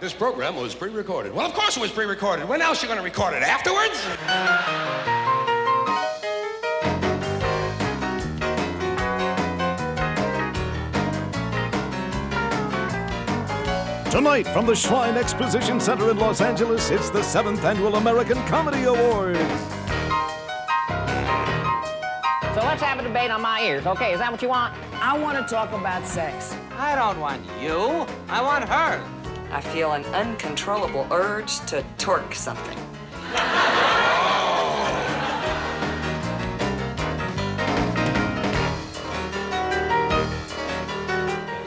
This program was pre-recorded. Well, of course it was pre-recorded. When else are you going to record it? Afterwards? Tonight, from the Shrine Exposition Center in Los Angeles, it's the 7th Annual American Comedy Awards. So let's have a debate on my ears, okay? Is that what you want? I want to talk about sex. I don't want you. I want her. I feel an uncontrollable urge to torque something.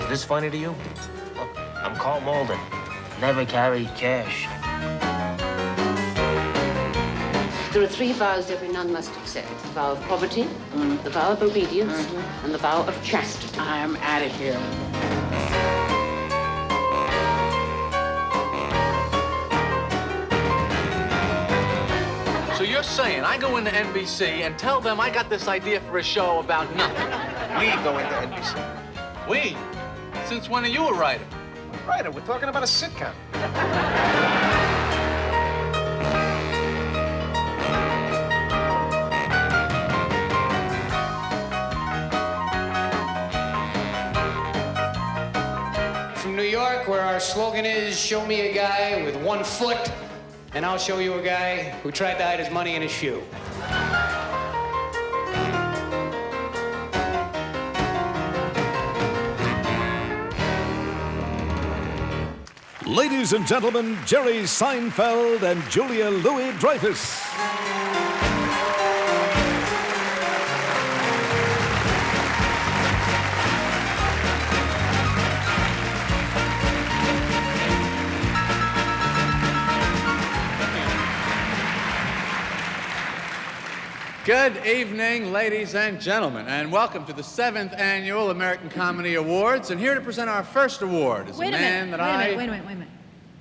Is this funny to you? Look, I'm Carl Malden. Never carry cash. There are 3 vows every nun must accept. The vow of poverty, the vow of obedience, and the vow of chastity. I'm out of here. So you're saying I go into NBC and tell them I got this idea for a show about nothing? We go into NBC. We? Since when are you a writer? Writer, we're talking about a sitcom. From New York, where our slogan is, show me a guy with 1 foot, and I'll show you a guy who tried to hide his money in his shoe. Ladies and gentlemen, Jerry Seinfeld and Julia Louis-Dreyfus. Good evening, ladies and gentlemen, and welcome to the 7th Annual American Comedy Awards. And here to present our first award is Wait a man that I... Wait a minute.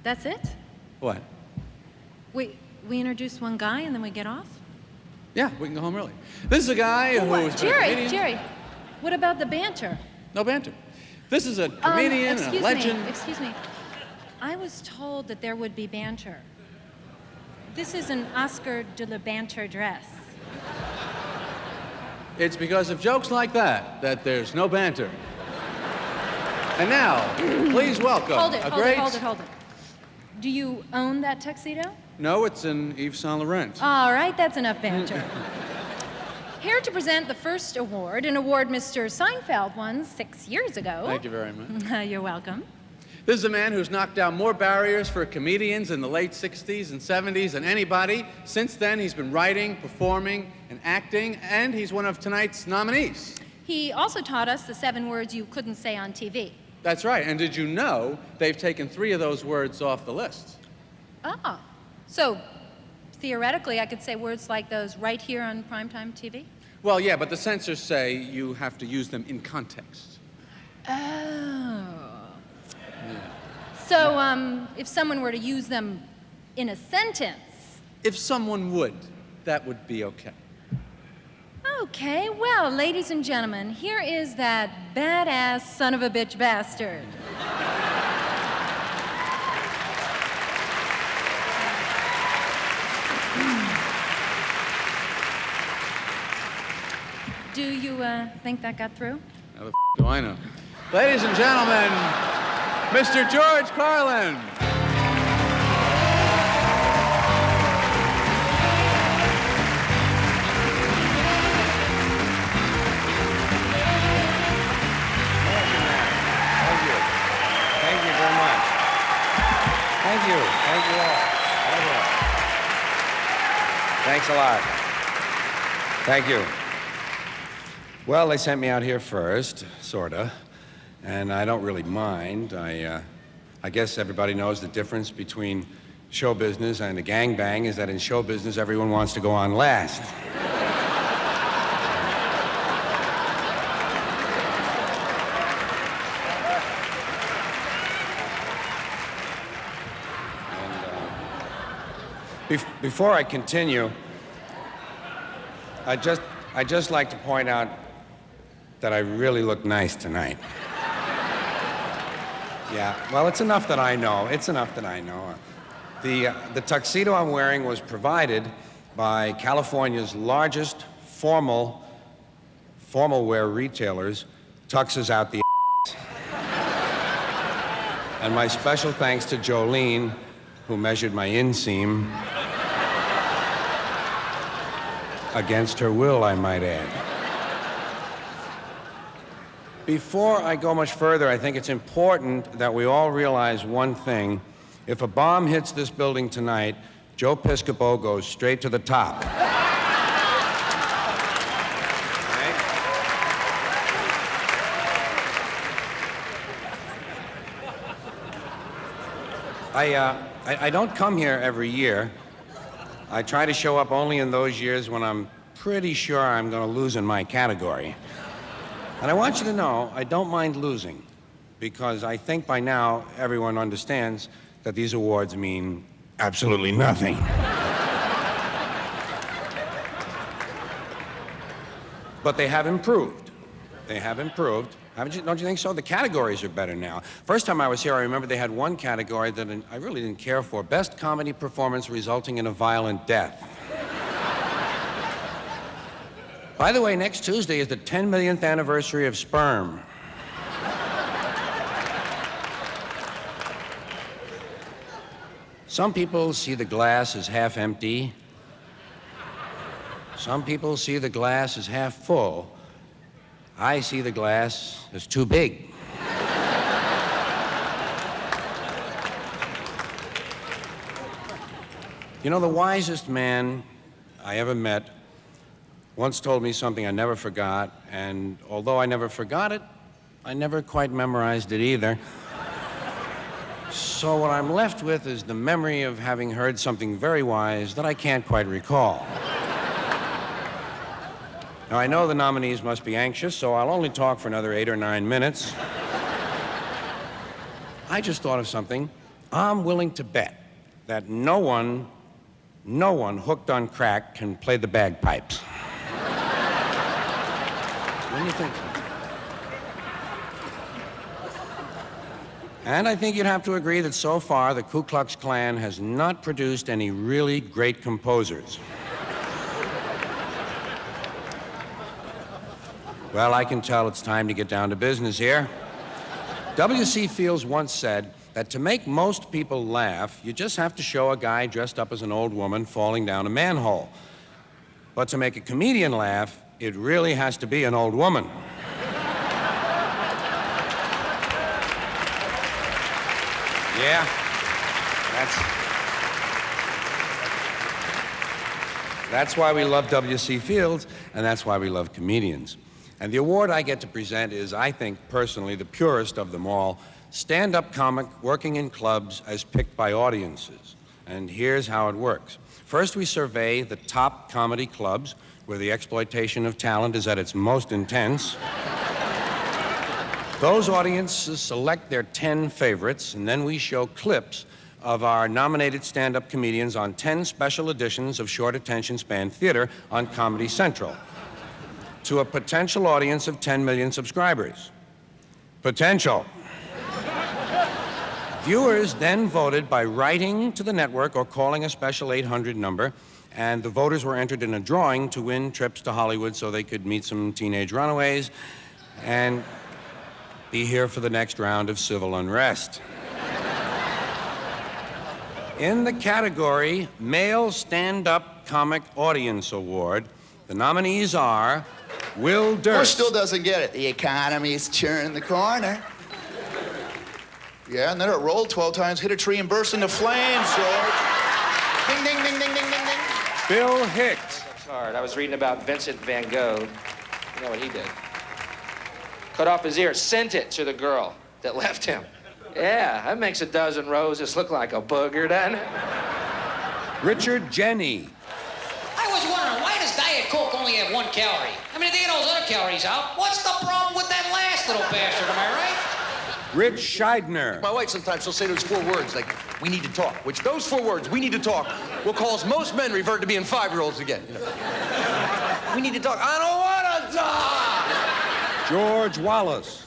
That's it? What? We introduce one guy and then we get off? Yeah, we can go home early. This is a guy who is a comedian. Jerry, what about the banter? No banter. This is a comedian and a legend. Excuse me. I was told that there would be banter. This is an Oscar de la Banter dress. It's because of jokes like that that there's no banter. And now, please welcome Hold it. great... Do you own that tuxedo? No, it's in Yves Saint Laurent. All right, that's enough banter. Here to present the first award, an award Mr. Seinfeld won 6 years ago. Thank you very much. You're welcome. This is a man who's knocked down more barriers for comedians in the late 60s and 70s than anybody. Since then, he's been writing, performing, and acting, and he's one of tonight's nominees. He also taught us the 7 words you couldn't say on TV. That's right, and did you know they've taken 3 of those words off the list? Ah, so theoretically, I could say words like those right here on primetime TV? Well, yeah, but the censors say you have to use them in context. Oh. So, if someone were to use them in a sentence... If someone would, that would be okay. Okay, well, ladies and gentlemen, here is that badass son of a bitch bastard. Do you, think that got through? How the do I know? Ladies and gentlemen, Mr. George Carlin. Thank you very much. Thank you. Thank you all. Thanks a lot. Thank you. Well, they sent me out here first, sorta, and I don't really mind. I guess everybody knows the difference between show business and a gangbang is that in show business, everyone wants to go on last. Before I continue, I'd just like to point out that I really look nice tonight. Yeah, well, it's enough that I know. It's enough that I know. The tuxedo I'm wearing was provided by California's largest formal wear retailers, Tuxes Out the And my special thanks to Jolene, who measured my inseam. Against her will, I might add. Before I go much further, I think it's important that we all realize one thing. If a bomb hits this building tonight, Joe Piscopo goes straight to the top. I don't come here every year. I try to show up only in those years when I'm pretty sure I'm going to lose in my category. And I want you to know, I don't mind losing, because I think by now everyone understands that these awards mean absolutely nothing. But they have improved. They have improved. Don't you think so? The categories are better now. First time I was here, I remember they had one category that I really didn't care for. Best comedy performance resulting in a violent death. By the way, next Tuesday is the 10 millionth anniversary of sperm. Some people see the glass as half empty. Some people see the glass as half full. I see the glass as too big. You know, the wisest man I ever met once told me something I never forgot, and although I never forgot it, I never quite memorized it either. So what I'm left with is the memory of having heard something very wise that I can't quite recall. Now, I know the nominees must be anxious, so I'll only talk for another 8 or 9 minutes. I just thought of something. I'm willing to bet that no one hooked on crack can play the bagpipes. What do you think? And I think you'd have to agree that so far the Ku Klux Klan has not produced any really great composers. Well, I can tell it's time to get down to business here. W.C. Fields once said that to make most people laugh, you just have to show a guy dressed up as an old woman falling down a manhole. But to make a comedian laugh, it really has to be an old woman. Yeah, that's why we love W.C. Fields, and that's why we love comedians. And the award I get to present is, I think, personally, the purest of them all, stand-up comic working in clubs as picked by audiences. And here's how it works. First, we survey the top comedy clubs where the exploitation of talent is at its most intense. Those audiences select their 10 favorites, and then we show clips of our nominated stand-up comedians on 10 special editions of short attention span theater on Comedy Central, to a potential audience of 10 million subscribers. Potential. Viewers then voted by writing to the network or calling a special 800 number, and the voters were entered in a drawing to win trips to Hollywood so they could meet some teenage runaways and be here for the next round of civil unrest. In the category Male Stand-Up Comic Audience Award, the nominees are Will Durst. Bush still doesn't get it. The economy's churning the corner. Yeah, and then it rolled 12 times, hit a tree, and burst into flames, George. Ding, ding, ding, ding, ding, ding, ding. Bill Hicks. I was reading about Vincent van Gogh. You know what he did? Cut off his ear, sent it to the girl that left him. Yeah, that makes a dozen roses look like a booger, doesn't it? Richard Jeni. I was wondering, why does Diet Coke only have 1 calorie? I mean, if they get those other calories out, what's the problem with that last little bastard, am I right? Rich Scheidner. My wife sometimes she'll say those 4 words, like, we need to talk, which those 4 words, we need to talk, will cause most men revert to being 5-year-olds again. You know? We need to talk. I don't want to talk! George Wallace.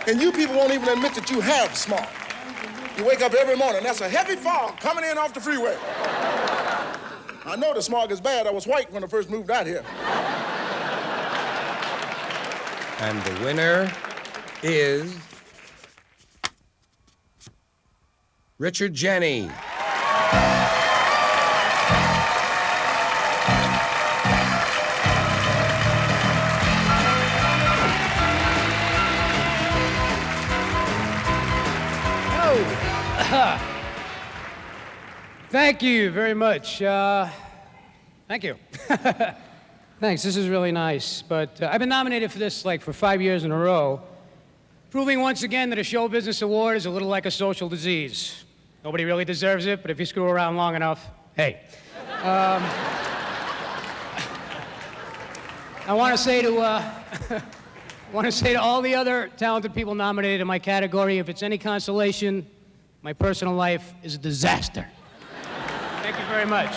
And you people won't even admit that you have smart. You wake up every morning, that's a heavy fog coming in off the freeway. I know the smog is bad. I was white when I first moved out here. And the winner is Richard Jenny. Thank you very much. Thank you. Thanks, this is really nice. But I've been nominated for this for 5 years in a row, proving once again that a show business award is a little like a social disease. Nobody really deserves it, but if you screw around long enough, hey. I want to say to all the other talented people nominated in my category, if it's any consolation, my personal life is a disaster. Thank you very much.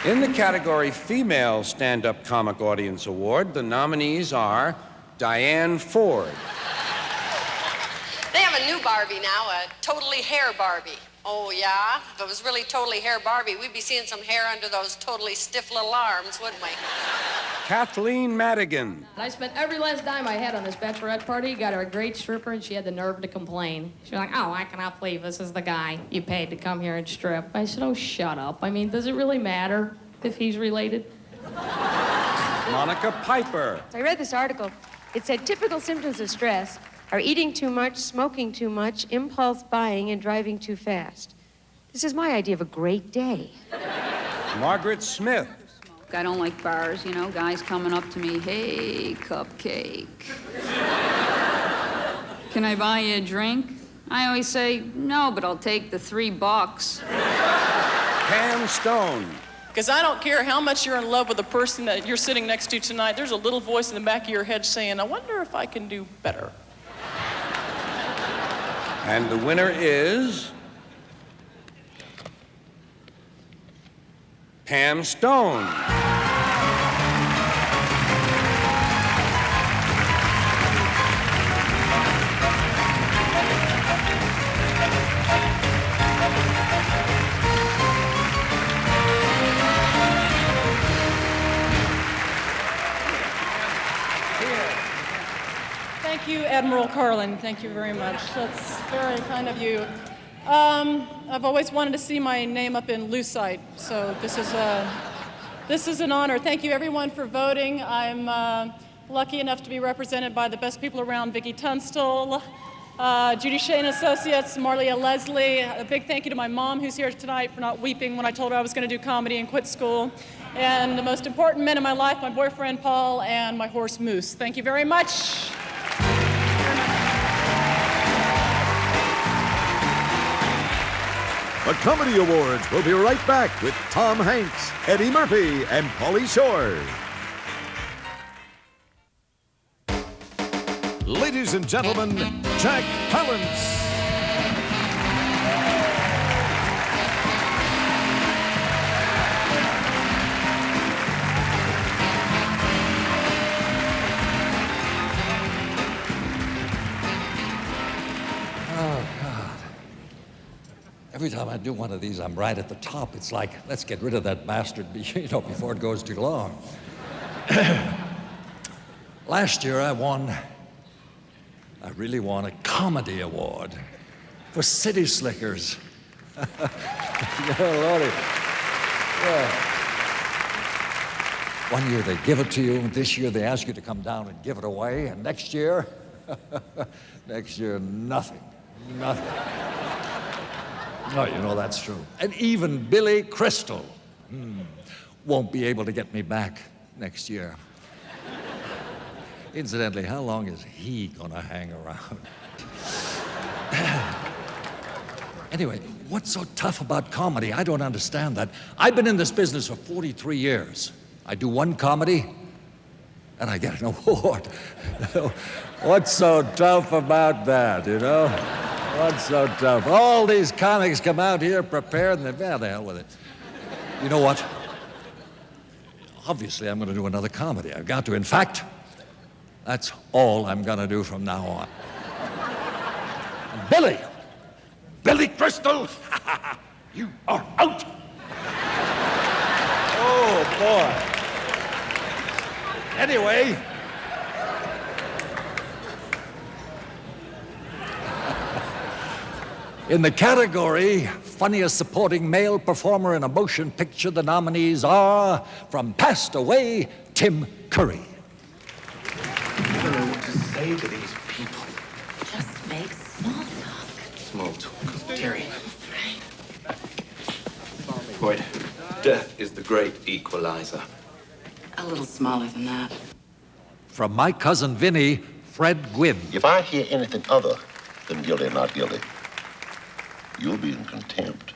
In the category Female Stand-Up Comic Audience Award, the nominees are Diane Ford. They have a new Barbie now, a totally hair Barbie. Oh, yeah? If it was really totally hair Barbie, we'd be seeing some hair under those totally stiff little arms, wouldn't we? Kathleen Madigan. I spent every last dime I had on this bachelorette party, got her a great stripper, and she had the nerve to complain. She was like, oh, I cannot believe this is the guy you paid to come here and strip. I said, oh, shut up. I mean, does it really matter if he's related? Monica Piper. I read this article. It said typical symptoms of stress are eating too much, smoking too much, impulse buying, and driving too fast. This is my idea of a great day. Margaret Smith. I don't like bars, guys coming up to me, hey, cupcake. Can I buy you a drink? I always say, no, but I'll take the $3. Pam Stone. Because I don't care how much you're in love with the person that you're sitting next to tonight, there's a little voice in the back of your head saying, I wonder if I can do better. And the winner is Pam Stone. Thank you, Admiral Carlin. Thank you very much. That's very kind of you. I've always wanted to see my name up in Lucite, so this is an honor. Thank you, everyone, for voting. I'm lucky enough to be represented by the best people around: Vicki Tunstall, Judy Shane Associates, Marlia Leslie. A big thank you to my mom, who's here tonight, for not weeping when I told her I was going to do comedy and quit school. And the most important men in my life, my boyfriend, Paul, and my horse, Moose. Thank you very much. The Comedy Awards will be right back with Tom Hanks, Eddie Murphy, and Pauly Shore. Ladies and gentlemen, Jack Palance. Every time I do one of these, I'm right at the top. It's like, let's get rid of that bastard, before it goes too long. Last year, I really won a comedy award for City Slickers. Lordy. Yeah. One year they give it to you, and this year they ask you to come down and give it away, and next year, nothing. No, that's true. And even Billy Crystal won't be able to get me back next year. Incidentally, how long is he gonna hang around? Anyway, what's so tough about comedy? I don't understand that. I've been in this business for 43 years. I do one comedy, and I get an award. What's so tough about that, What's so tough? All these comics come out here prepared, and the hell with it. You know what? obviously I'm going to do another comedy. I've got to. In fact, that's all I'm going to do from now on. Billy Crystal, you are out. Oh, boy. Anyway, in the category Funniest Supporting Male Performer in a Motion Picture, the nominees are from Passed Away, Tim Curry. I don't know what to say to these people. Just make small talk. Small talk. Jerry. Boyd, death is the great equalizer. A little smaller than that. From My Cousin Vinny, Fred Gwynn. If I hear anything other than guilty or not guilty, you'll be in contempt.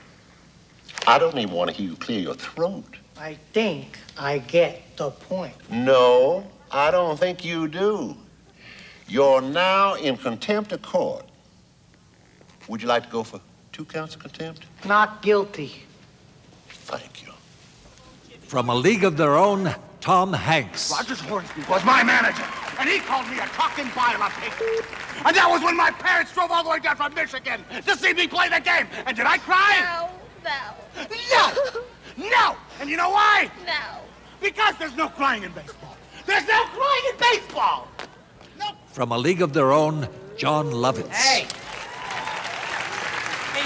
I don't even want to hear you clear your throat. I think I get the point. No, I don't think you do. You're now in contempt of court. Would you like to go for 2 counts of contempt? Not guilty. Thank you. From A League of Their Own, Tom Hanks. Rogers Hornsby was my manager, and he called me a talking pile of pig. And that was when my parents drove all the way down from Michigan to see me play the game. And did I cry? No! And you know why? No. Because there's no crying in baseball. There's no crying in baseball! From A League of Their Own, John Lovitz. Hey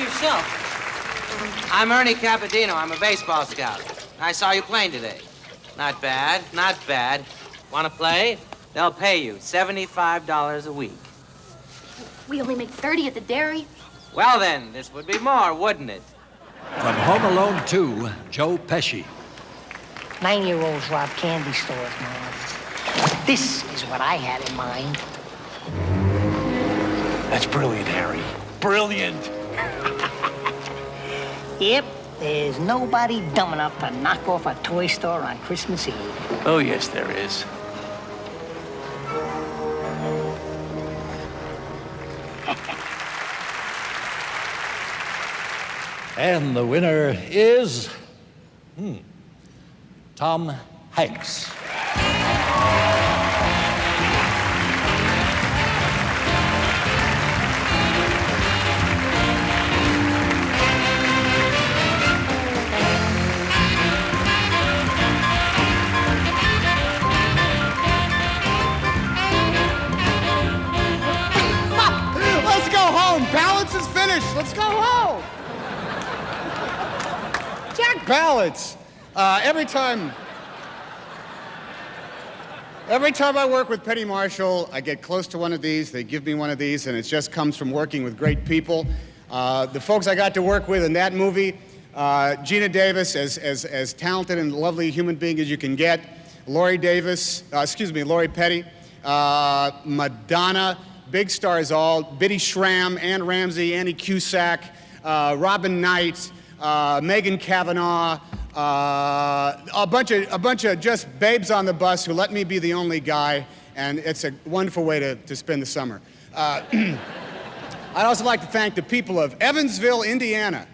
yourself. I'm Ernie Capadino. I'm a baseball scout. I saw you playing today. Not bad, not bad. Want to play? They'll pay you $75 a week. We only make 30 at the dairy. Well then, this would be more, wouldn't it? From Home Alone 2, Joe Pesci. 9-year-olds rob candy stores, Mom. This is what I had in mind. That's brilliant, Harry. Brilliant. Yep, there's nobody dumb enough to knock off a toy store on Christmas Eve. Oh, yes, there is. And the winner is Tom Hanks. Let's go home. Balance is finished. Let's go home. Jack Balance. Every time I work with Penny Marshall, I get close to one of these. They give me one of these, and it just comes from working with great people. The folks I got to work with in that movie, Gina Davis, as talented and lovely human being as you can get. Lori Petty, Madonna, big stars all, Biddy Schramm, Ann Ramsey, Annie Cusack, Robin Knight, Megan Cavanaugh, a bunch of just babes on the bus who let me be the only guy, and it's a wonderful way to spend the summer. I'd also like to thank the people of Evansville, Indiana.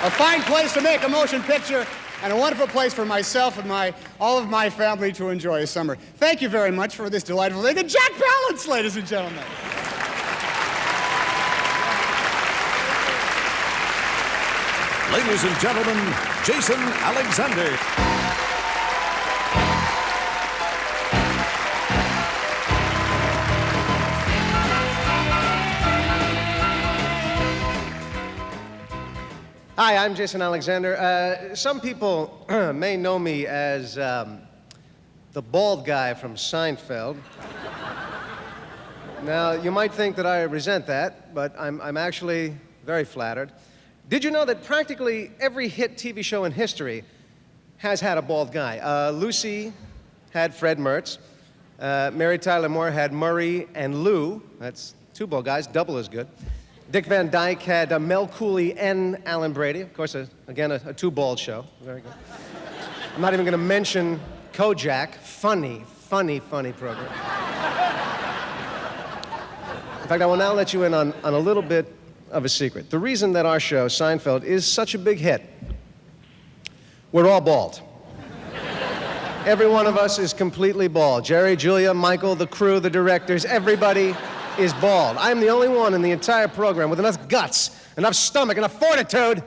A fine place to make a motion picture, and a wonderful place for myself and all of my family to enjoy a summer. Thank you very much for this delightful thing. And Jack Palance, ladies and gentlemen. Ladies and gentlemen, Jason Alexander. Hi, I'm Jason Alexander. Some people may know me as the bald guy from Seinfeld. Now, you might think that I resent that, but I'm actually very flattered. Did you know that practically every hit TV show in history has had a bald guy? Lucy had Fred Mertz. Mary Tyler Moore had Murray and Lou. That's 2 bald guys, double as good. Dick Van Dyke had Mel Cooley and Alan Brady. Of course, again, a 2-bald show. Very good. I'm not even going to mention Kojak. Funny program. In fact, I will now let you in on a little bit of a secret. The reason that our show, Seinfeld, is such a big hit We're all bald. Every one of us is completely bald. Jerry, Julia, Michael, the crew, the directors, everybody is bald. I'm the only one in the entire program with enough guts, enough stomach, enough fortitude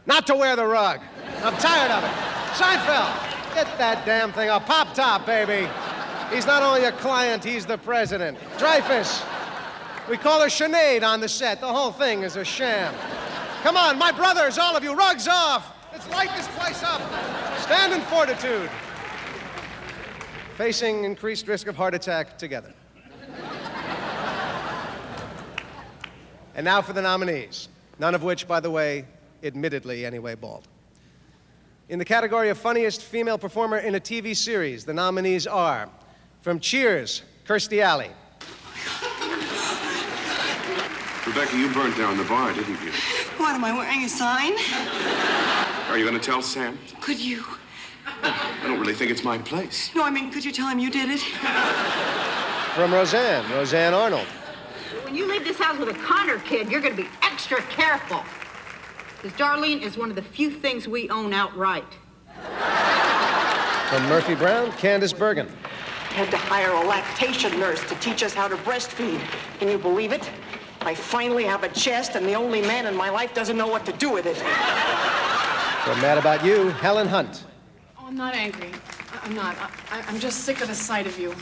not to wear the rug. I'm tired of it. Seinfeld, get that damn thing up. Pop top, baby. He's not only a client, he's the president. Dreyfus, we call her Sinead on the set. The whole thing is a sham. Come on, my brothers, all of you, rugs off. Let's light this place up. Stand in fortitude. Facing increased risk of heart attack together. And now for the nominees, none of which, by the way, admittedly anyway, bald. In the category of funniest female performer in a TV series, the nominees are, from Cheers, Kirstie Alley. Rebecca, you burnt down the bar, didn't you? What, am I wearing a sign? Are you going to tell Sam? Could you? I don't really think it's my place. No, I mean, could you tell him you did it? From Roseanne Arnold. When you leave this house with a Connor kid, you're going to be extra careful. Because Darlene is one of the few things we own outright. From Murphy Brown, Candace Bergen. Had to hire a lactation nurse to teach us how to breastfeed. Can you believe it? I finally have a chest, and the only man in my life doesn't know what to do with it. From Mad About You, Helen Hunt. Oh, I'm not angry. I'm not. I'm just sick of the sight of you.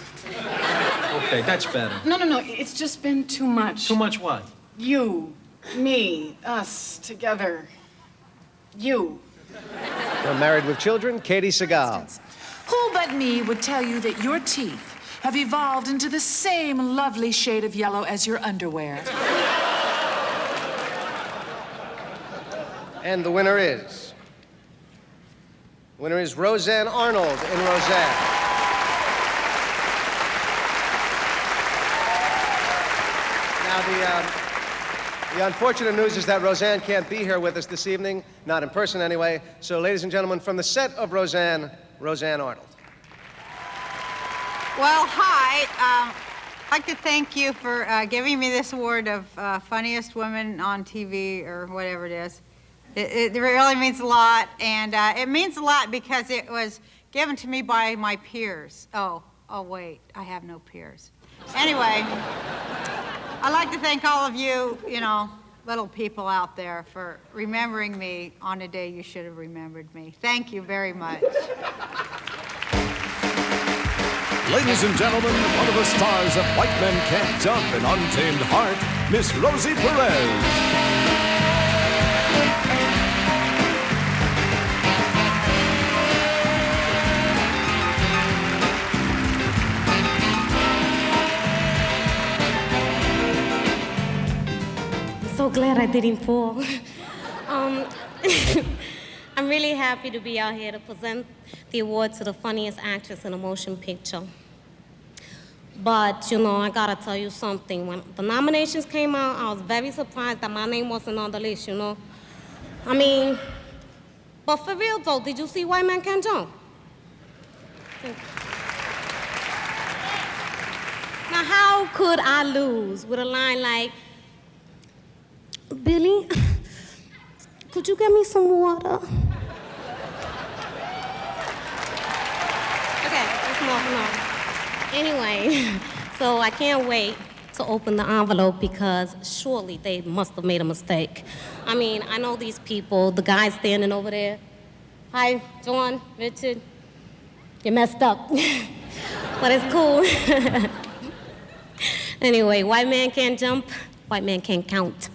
Okay, that's better. No. It's just been too much. Too much what? You, me, us, together. You. From Married with Children, Katie Segal. Who but me would tell you that your teeth have evolved into the same lovely shade of yellow as your underwear? And the winner is... Roseanne Arnold in Roseanne. Now, the unfortunate news is that Roseanne can't be here with us this evening, not in person anyway. So, ladies and gentlemen, from the set of Roseanne Arnold. Well, hi. I'd like to thank you for giving me this award of funniest woman on TV or whatever it is. It really means a lot, and it means a lot because it was given to me by my peers. Oh, wait, I have no peers. Anyway, I'd like to thank all of you, little people out there for remembering me on a day you should have remembered me. Thank you very much. Ladies and gentlemen, one of the stars of White Men Can't Jump and Untamed Heart, Miss Rosie Perez. So glad I didn't fall. I'm really happy to be out here to present the award to the funniest actress in a motion picture. But, I gotta tell you something. When the nominations came out, I was very surprised that my name wasn't on the list, But for real, though, did you see White Men Can't Jump? Now, how could I lose with a line like, Billy, could you get me some water? Okay, that's enough. Anyway, so I can't wait to open the envelope because surely they must have made a mistake. I know these people, the guy standing over there. Hi, John, Richard. You messed up. But it's cool. Anyway, white man can't jump, white man can't count.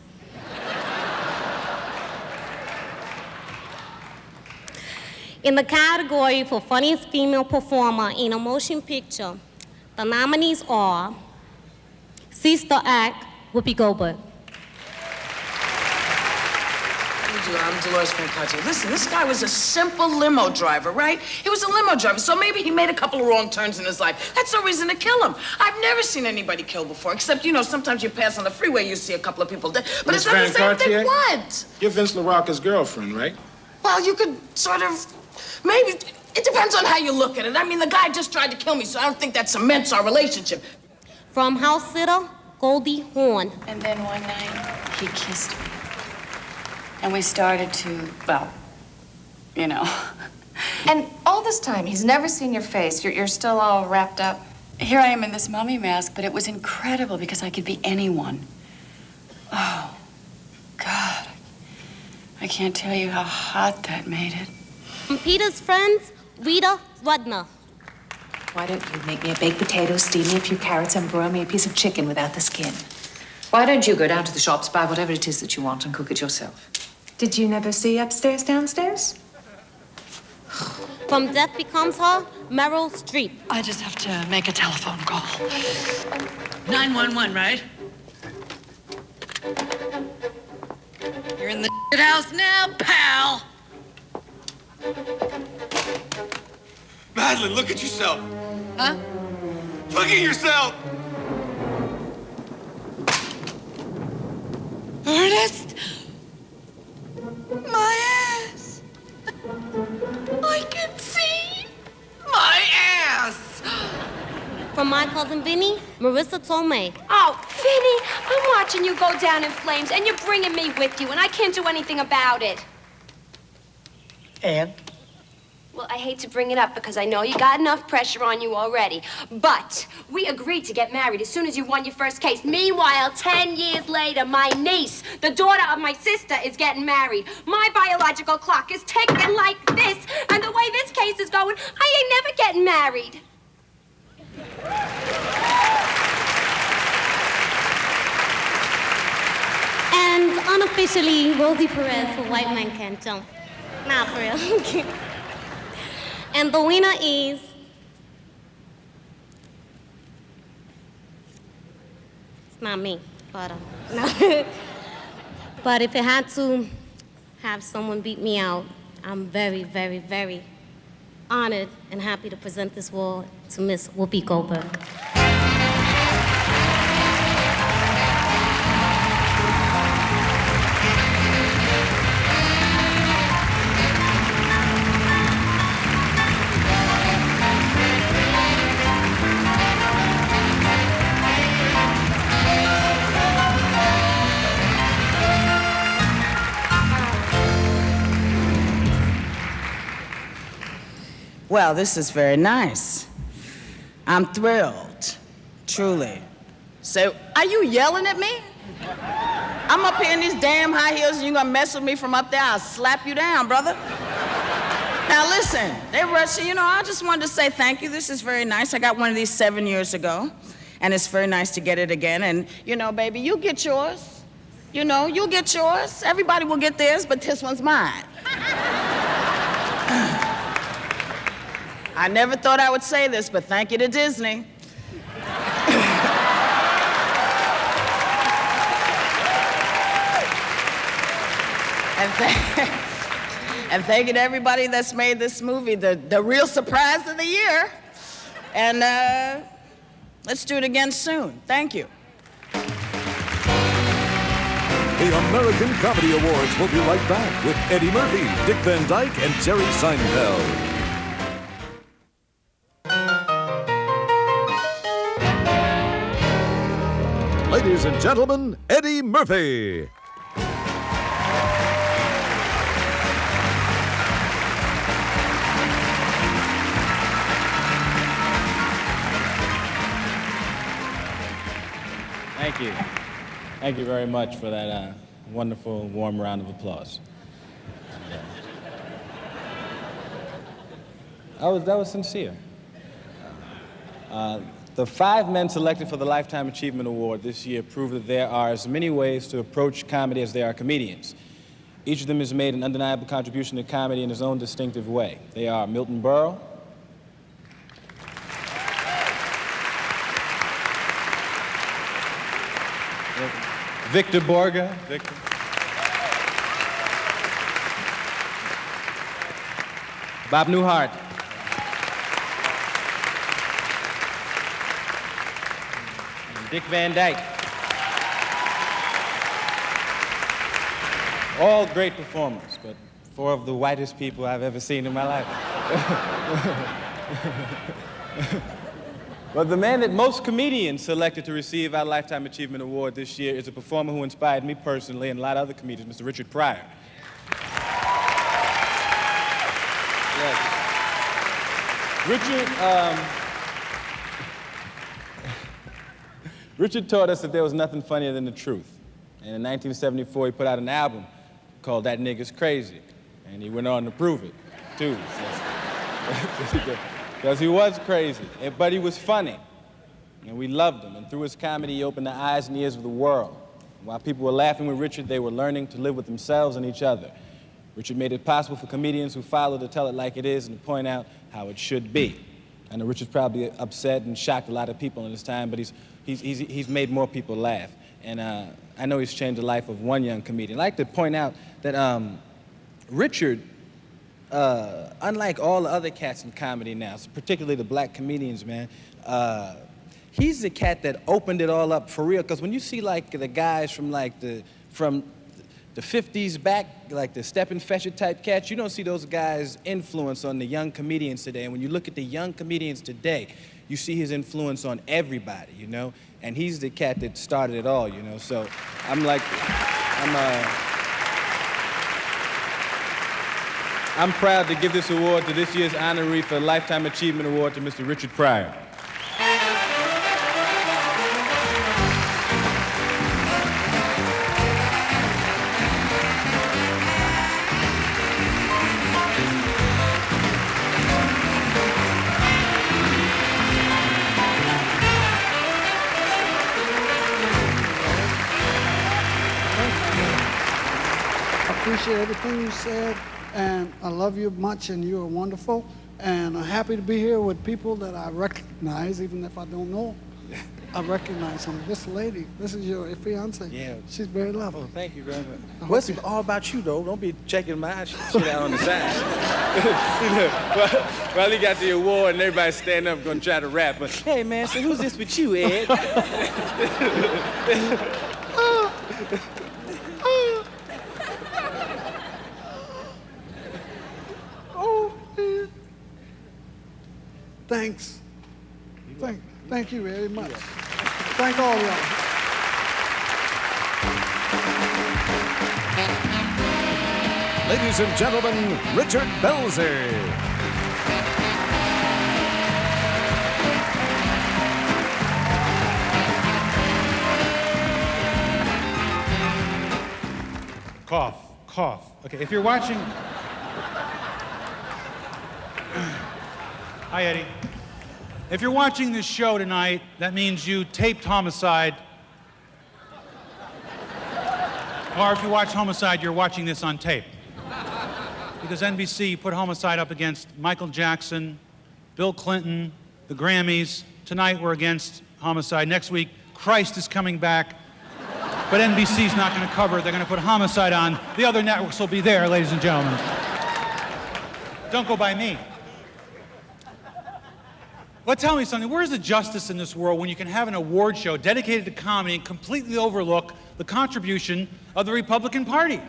In the category for funniest female performer in a motion picture, the nominees are Sister Act, Whoopi Goldberg. I'm Dolores Francati. Listen, this guy was a simple limo driver, right? He was a limo driver, so maybe he made a couple of wrong turns in his life. That's no reason to kill him. I've never seen anybody killed before, except, sometimes you pass on the freeway, you see a couple of people dead. But it's not the same thing. What? You're Vince LaRocca's girlfriend, right? Well, you could sort of, maybe, it depends on how you look at it. The guy just tried to kill me, so I don't think that cements our relationship. From house sitter, Goldie Hawn. And then one night, he kissed me. And we started to, And all this time, he's never seen your face. You're still all wrapped up. Here I am in this mummy mask, but it was incredible because I could be anyone. Oh, God. I can't tell you how hot that made it. Peter's friends, Rita Rudner. Why don't you make me a baked potato, steam me a few carrots, and broil me a piece of chicken without the skin? Why don't you go down to the shops, buy whatever it is that you want, and cook it yourself? Did you never see upstairs, downstairs? From Death Becomes Her, Meryl Streep. I just have to make a telephone call. 911, right? You're in the house now, pal. Madeline, look at yourself. Huh? Look at yourself. Ernest? My ass. I can see my ass. From My Cousin Vinny, Marissa Tomei. Oh, Vinny, I'm watching you go down in flames, and you're bringing me with you, and I can't do anything about it. And? Well, I hate to bring it up because I know you got enough pressure on you already. But we agreed to get married as soon as you won your first case. Meanwhile, 10 years later, my niece, the daughter of my sister, is getting married. My biological clock is ticking like this, and the way this case is going, I ain't never getting married. And unofficially, Rosie Perez for White Man Can't Jump. Nah, for real. And the winner is... It's not me, but no. But if it had to have someone beat me out, I'm very, very, very honored and happy to present this award to Miss Whoopi Goldberg. Well, this is very nice. I'm thrilled, truly. So, are you yelling at me? I'm up here in these damn high heels and you're gonna mess with me from up there? I'll slap you down, brother. Now listen, they rushed you. I just wanted to say thank you. This is very nice. I got one of these 7 years ago, and it's very nice to get it again. And, baby, you'll get yours. You'll get yours. Everybody will get theirs, but this one's mine. I never thought I would say this, but thank you to Disney. And thank you to everybody that's made this movie the real surprise of the year. And let's do it again soon. Thank you. The American Comedy Awards will be right back with Eddie Murphy, Dick Van Dyke, and Jerry Seinfeld. Ladies and gentlemen, Eddie Murphy. Thank you. Thank you very much for that wonderful, warm round of applause. That was sincere. The 5 men selected for the Lifetime Achievement Award this year prove that there are as many ways to approach comedy as there are comedians. Each of them has made an undeniable contribution to comedy in his own distinctive way. They are Milton Berle, Victor Borga, Bob Newhart, Dick Van Dyke. All great performers, but 4 of the whitest people I've ever seen in my life. But the man that most comedians selected to receive our Lifetime Achievement Award this year is a performer who inspired me personally and a lot of other comedians, Mr. Richard Pryor. Yes. Richard taught us that there was nothing funnier than the truth. And in 1974, he put out an album called That Nigga's Crazy. And he went on to prove it, too. Because he was crazy, but he was funny. And we loved him. And through his comedy, he opened the eyes and ears of the world. While people were laughing with Richard, they were learning to live with themselves and each other. Richard made it possible for comedians who follow to tell it like it is and to point out how it should be. I know Richard's probably upset and shocked a lot of people in his time, but he's made more people laugh. And I know he's changed the life of one young comedian. I'd like to point out that Richard, unlike all the other cats in comedy now, particularly the black comedians, man, he's the cat that opened it all up for real. Because when you see like the guys from the 50s back, like the Step and Fetch It type cats, you don't see those guys' influence on the young comedians today. And when you look at the young comedians today, you see his influence on everybody, you know? And he's the cat that started it all, you know? So I'm proud to give this award to this year's honoree for the Lifetime Achievement Award to Mr. Richard Pryor. Appreciate everything you said, and I love you much, and you are wonderful, and I'm happy to be here with people that I recognize, even if I don't know. I recognize them. This lady, this is your fiance. Yeah. She's very lovely. Oh, thank you very much. What's all about you, though? Don't be checking my shit out on the side. Well, he got the award, and everybody's standing up going to try to rap. But, hey, man, so who's this with you, Ed? Oh, man. Thanks. Thank you very much. Thank all of y'all. Ladies and gentlemen, Richard Belzer. Cough, cough. Okay, if you're watching... Hi, Eddie. If you're watching this show tonight, that means you taped Homicide. Or if you watch Homicide, you're watching this on tape. Because NBC put Homicide up against Michael Jackson, Bill Clinton, the Grammys. Tonight we're against Homicide. Next week, Christ is coming back. But NBC's not going to cover it. They're going to put Homicide on. The other networks will be there, ladies and gentlemen. Don't go by me. Well, tell me something. Where's the justice in this world when you can have an award show dedicated to comedy and completely overlook the contribution of the Republican Party?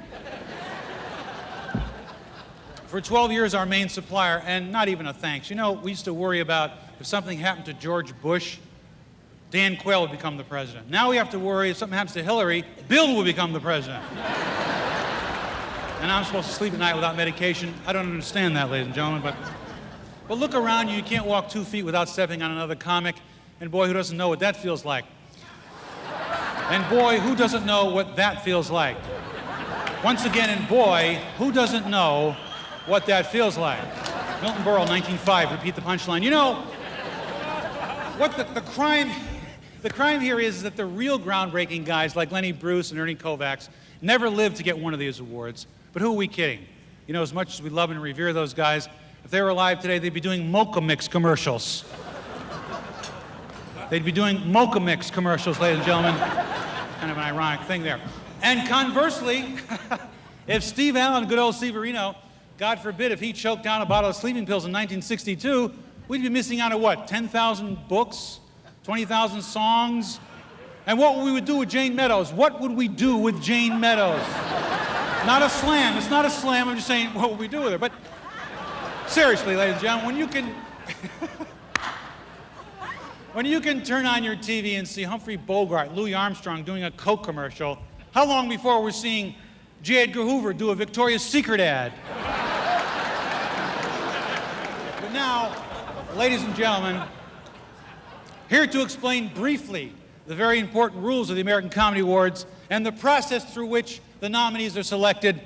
For 12 years, our main supplier, and not even a thanks. You know, we used to worry about if something happened to George Bush, Dan Quayle would become the president. Now we have to worry if something happens to Hillary, Bill will become the president. And I'm supposed to sleep at night without medication. I don't understand that, ladies and gentlemen, but look around you. You can't walk 2 feet without stepping on another comic. And boy, who doesn't know what that feels like? And boy, who doesn't know what that feels like? Once again, and boy, who doesn't know what that feels like? Milton Berle, 1905, repeat the punchline. You know, what the crime here is that the real groundbreaking guys like Lenny Bruce and Ernie Kovacs never lived to get one of these awards. But who are we kidding? You know, as much as we love and revere those guys, if they were alive today, they'd be doing Mocha Mix commercials. They'd be doing Mocha Mix commercials, ladies and gentlemen. Kind of an ironic thing there. And conversely, if Steve Allen, good old Severino, God forbid, if he choked down a bottle of sleeping pills in 1962, we'd be missing out on what, 10,000 books, 20,000 songs? And what would we do with Jane Meadows? What would we do with Jane Meadows? Not a slam. It's not a slam. I'm just saying, what would we do with her? But seriously, ladies and gentlemen, when you can turn on your TV and see Humphrey Bogart, Louis Armstrong doing a Coke commercial, how long before we're seeing J. Edgar Hoover do a Victoria's Secret ad? But now, Ladies and gentlemen, here to explain briefly the very important rules of the American Comedy Awards and the process through which the nominees are selected,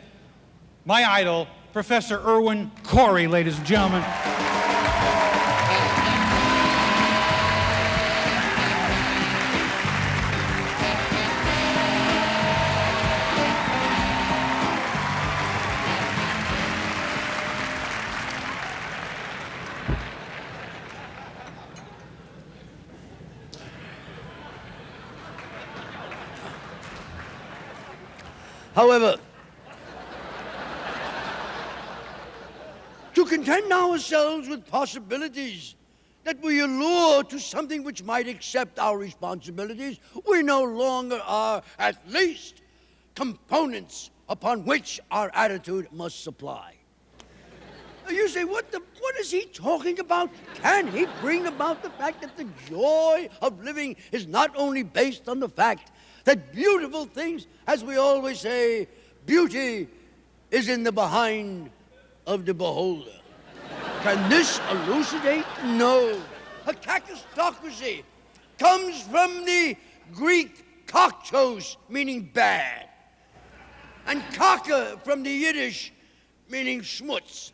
my idol, Professor Irwin Corey, ladies and gentlemen. However, to content ourselves with possibilities that we allure to something which might accept our responsibilities, we no longer are, at least, components upon which our attitude must supply. You say, what is he talking about? Can he bring about the fact that the joy of living is not only based on the fact that beautiful things, as we always say, beauty is in the behind of the beholder? Can this elucidate? No. A kakistocracy comes from the Greek kaktos, meaning bad, and kaka from the Yiddish, meaning schmutz.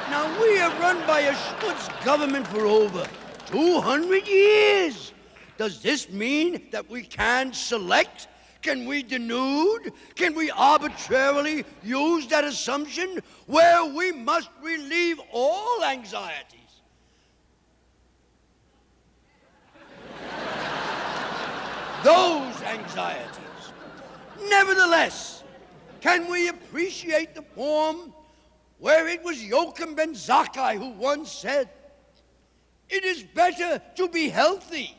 Now, we have run by a schmutz government for over 200 years. Does this mean that we can select? Can we denude? Can we arbitrarily use that assumption where we must relieve all anxieties? Those anxieties. Nevertheless, can we appreciate the form where it was Joachim ben Zakkai who once said, "It is better to be healthy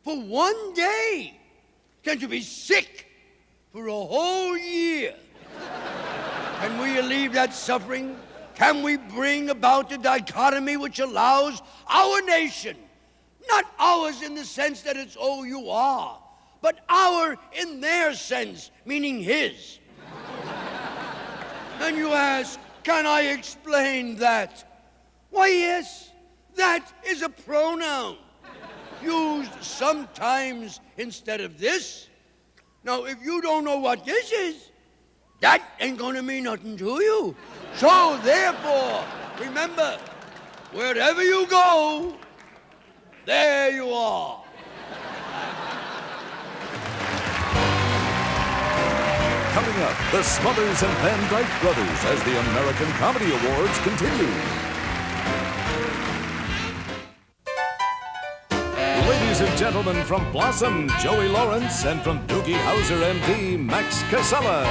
for one day than to be sick for a whole year"? Can we relieve that suffering? Can we bring about a dichotomy which allows our nation, not ours in the sense that it's "oh, you are," but our in their sense, meaning his? And you ask, can I explain that? Why, yes, that is a pronoun used sometimes instead of this. Now, if you don't know what this is, that ain't gonna mean nothing to you. So, therefore, remember, wherever you go, there you are. Coming up, the Smothers and Van Dyke Brothers as the American Comedy Awards continue. Ladies and gentlemen, from Blossom, Joey Lawrence, and from Doogie Howser, MD, Max Casella.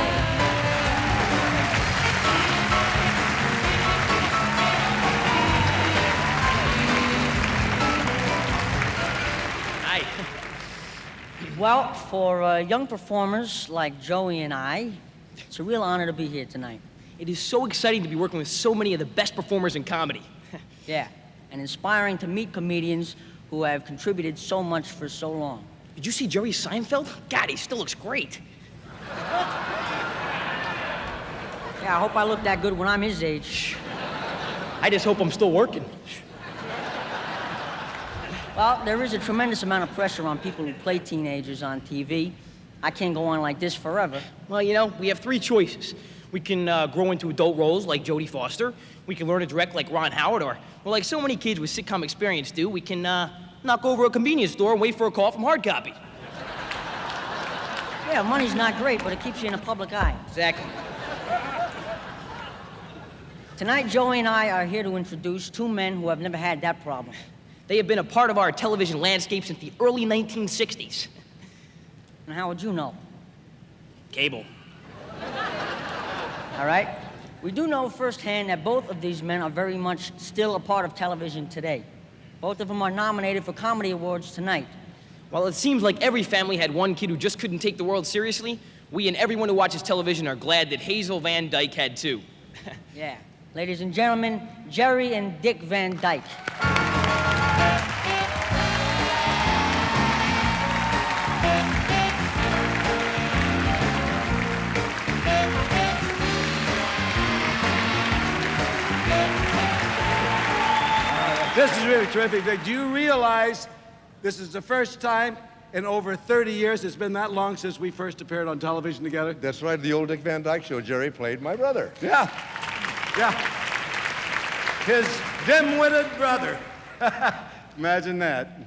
Hi. Well, for young performers like Joey and I, it's a real honor to be here tonight. It is so exciting to be working with so many of the best performers in comedy. Yeah, and inspiring to meet comedians who have contributed so much for so long. Did you see Jerry Seinfeld? God, he still looks great. Yeah, I hope I look that good when I'm his age. I just hope I'm still working. Well, there is a tremendous amount of pressure on people who play teenagers on TV. I can't go on like this forever. Well, you know, we have three choices. We can grow into adult roles like Jodie Foster. We can learn to direct like Ron Howard, or well, like so many kids with sitcom experience do, we can knock over a convenience store and wait for a call from Hard Copy. Yeah, money's not great, but it keeps you in the public eye. Exactly. Tonight, Joey and I are here to introduce two men who have never had that problem. They have been a part of our television landscape since the early 1960s. And how would you know? Cable. All right? We do know firsthand that both of these men are very much still a part of television today. Both of them are nominated for comedy awards tonight. While it seems like every family had one kid who just couldn't take the world seriously, we and everyone who watches television are glad that Hazel Van Dyke had two. Yeah. Ladies and gentlemen, Jerry and Dick Van Dyke. This is really terrific. Do you realize this is the first time in over 30 years, it's been that long since we first appeared on television together? That's right, the old Dick Van Dyke Show. Jerry played my brother. Yeah. His dim-witted brother. Imagine that.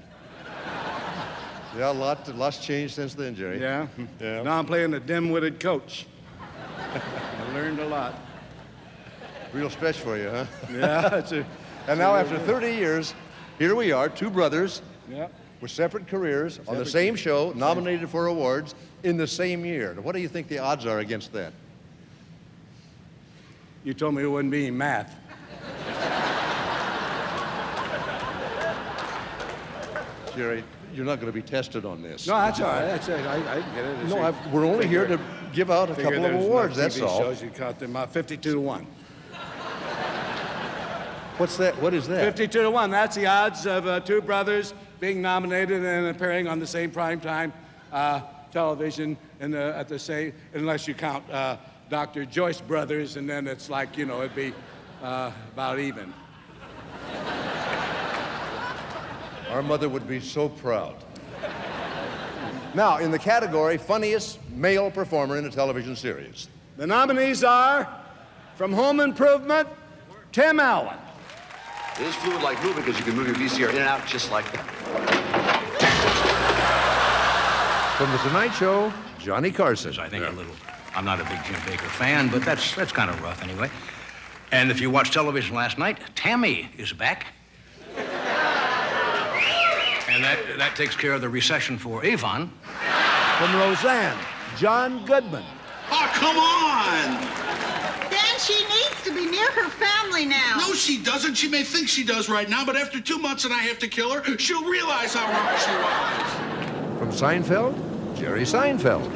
Yeah, lots changed since then, Jerry. Yeah? Yeah. Now I'm playing the dim-witted coach. I learned a lot. Real stretch for you, huh? Yeah. And now, after 30 years, here we are, two brothers Yep. with separate careers on the same show, nominated for awards in the same year. What do you think the odds are against that? You told me it wouldn't be math. Jerry, you're not going to be tested on this. No, that's all right. That's all right. I get it. No, we're only here to give out a couple of awards, that's all. Shows you count them out 52-1. What's that? What is that? 52-1. That's the odds of two brothers being nominated and appearing on the same primetime television at the same, unless you count Dr. Joyce Brothers, and then it's like, you know, it'd be about even. Our mother would be so proud. Now, in the category Funniest Male Performer in a Television Series. The nominees are, from Home Improvement, Tim Allen. It is fluid like glue because you can move your VCR in and out just like that. From The Tonight Show, Johnny Carson. I think I'm not a big Jim Baker fan, but that's kind of rough anyway. And if you watched television last night, Tammy is back. And that takes care of the recession for Avon. From Roseanne, John Goodman. Oh, come on! Then she needs to be near her family now. No, she doesn't. She may think she does right now, but after 2 months and I have to kill her, she'll realize how wrong she was. From Seinfeld, Jerry Seinfeld.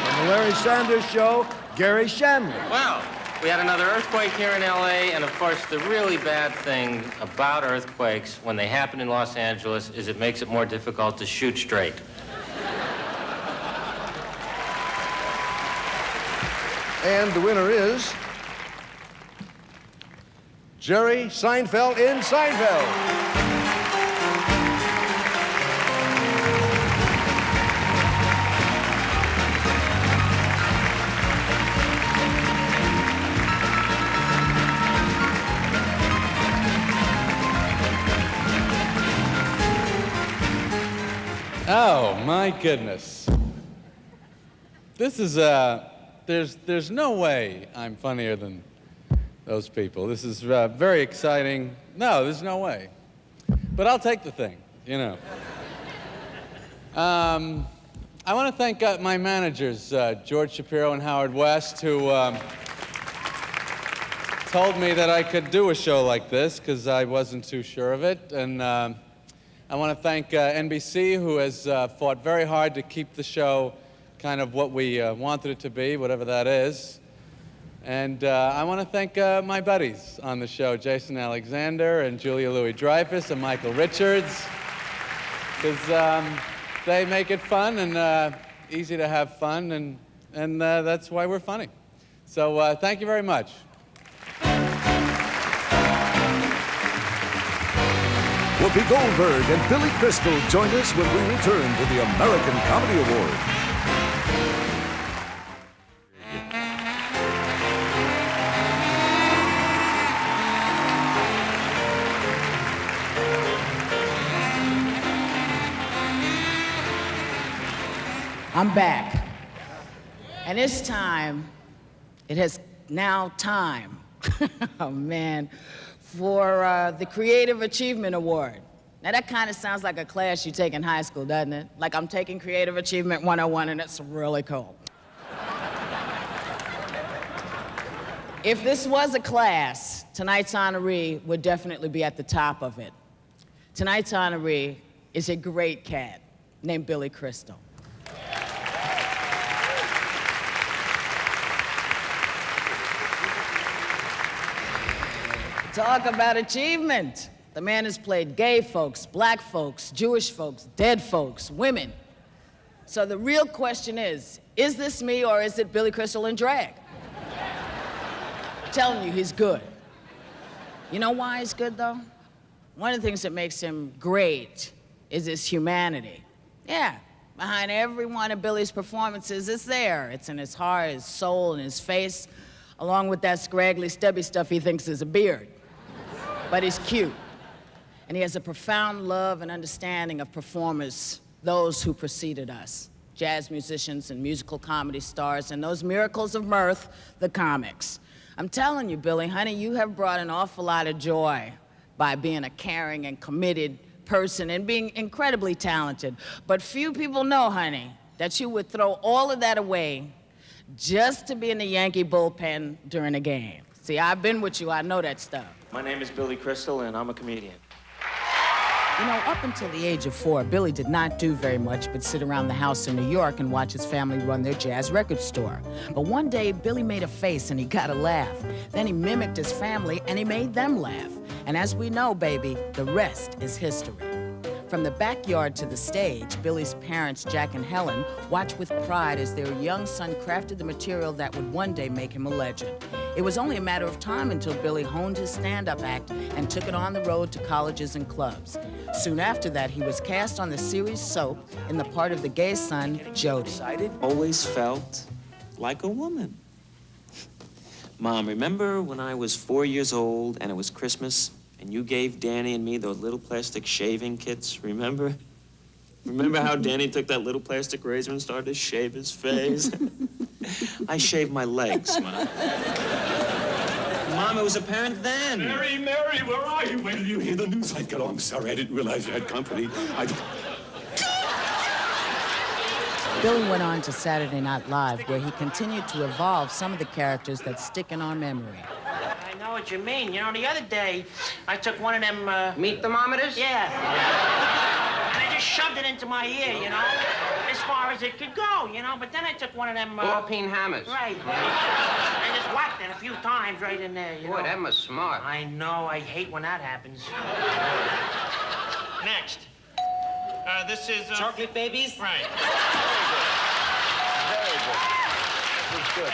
From The Larry Sanders Show, Gary Shandling. Well, we had another earthquake here in L.A., and of course, the really bad thing about earthquakes when they happen in Los Angeles is it makes it more difficult to shoot straight. And the winner is Jerry Seinfeld in Seinfeld. Oh, my goodness. This is, there's no way I'm funnier than those people. This is very exciting. No, there's no way. But I'll take the thing, you know. I want to thank my managers, George Shapiro and Howard West, who told me that I could do a show like this because I wasn't too sure of it. And I want to thank NBC, who has fought very hard to keep the show kind of what we wanted it to be, whatever that is. And I want to thank my buddies on the show, Jason Alexander and Julia Louis-Dreyfus and Michael Richards, because they make it fun and easy to have fun, and that's why we're funny. So thank you very much. Whoopi Goldberg and Billy Crystal join us when we return to the American Comedy Award. I'm back. And this time, it has now time, oh man, for the Creative Achievement Award. Now that kind of sounds like a class you take in high school, doesn't it? Like I'm taking Creative Achievement 101 and it's really cool. If this was a class, tonight's honoree would definitely be at the top of it. Tonight's honoree is a great cat named Billy Crystal. Talk about achievement. The man has played gay folks, black folks, Jewish folks, dead folks, women, So the real question is this me or is it Billy Crystal in drag? I'm telling you, he's good. You know why he's good, though? One of the things that makes him great is his humanity. Yeah, behind every one of Billy's performances, it's there. It's in his heart, his soul, and his face, along with that scraggly, stubby stuff he thinks is a beard. But he's cute. And he has a profound love and understanding of performers, those who preceded us, jazz musicians and musical comedy stars, and those miracles of mirth, the comics. I'm telling you, Billy, honey, you have brought an awful lot of joy by being a caring and committed person and being incredibly talented. But few people know, honey, that you would throw all of that away just to be in the Yankee bullpen during a game. See, I've been with you, I know that stuff. My name is Billy Crystal, and I'm a comedian. You know, up until the age of 4, Billy did not do very much but sit around the house in New York and watch his family run their jazz record store. But one day, Billy made a face and he got a laugh. Then he mimicked his family and he made them laugh. And as we know, baby, the rest is history. From the backyard to the stage, Billy's parents, Jack and Helen, watched with pride as their young son crafted the material that would one day make him a legend. It was only a matter of time until Billy honed his stand-up act and took it on the road to colleges and clubs. Soon after that, he was cast on the series Soap in the part of the gay son, Jody. Always felt like a woman. Mom, remember when I was 4 years old and it was Christmas and you gave Danny and me those little plastic shaving kits, remember? Remember how Danny took that little plastic razor and started to shave his face? I shaved my legs, Mom. Mom, it was apparent then. Mary, Mary, where are you? When did you hear the news? Oh, I'm sorry, I didn't realize you had company. Billy went on to Saturday Night Live, where he continued to evolve some of the characters that stick in our memory. I know what you mean. You know, the other day, I took one of them, Meat thermometers? Yeah. And I just shoved it into my ear, you know, as far as it could go, you know. But then I took one of them, Ball-peen hammers. Right. I just whacked it a few times right in there, you know. Boy, that was smart. I know. I hate when that happens. Next. This is... Chocolate babies? Right. Very good. That's good.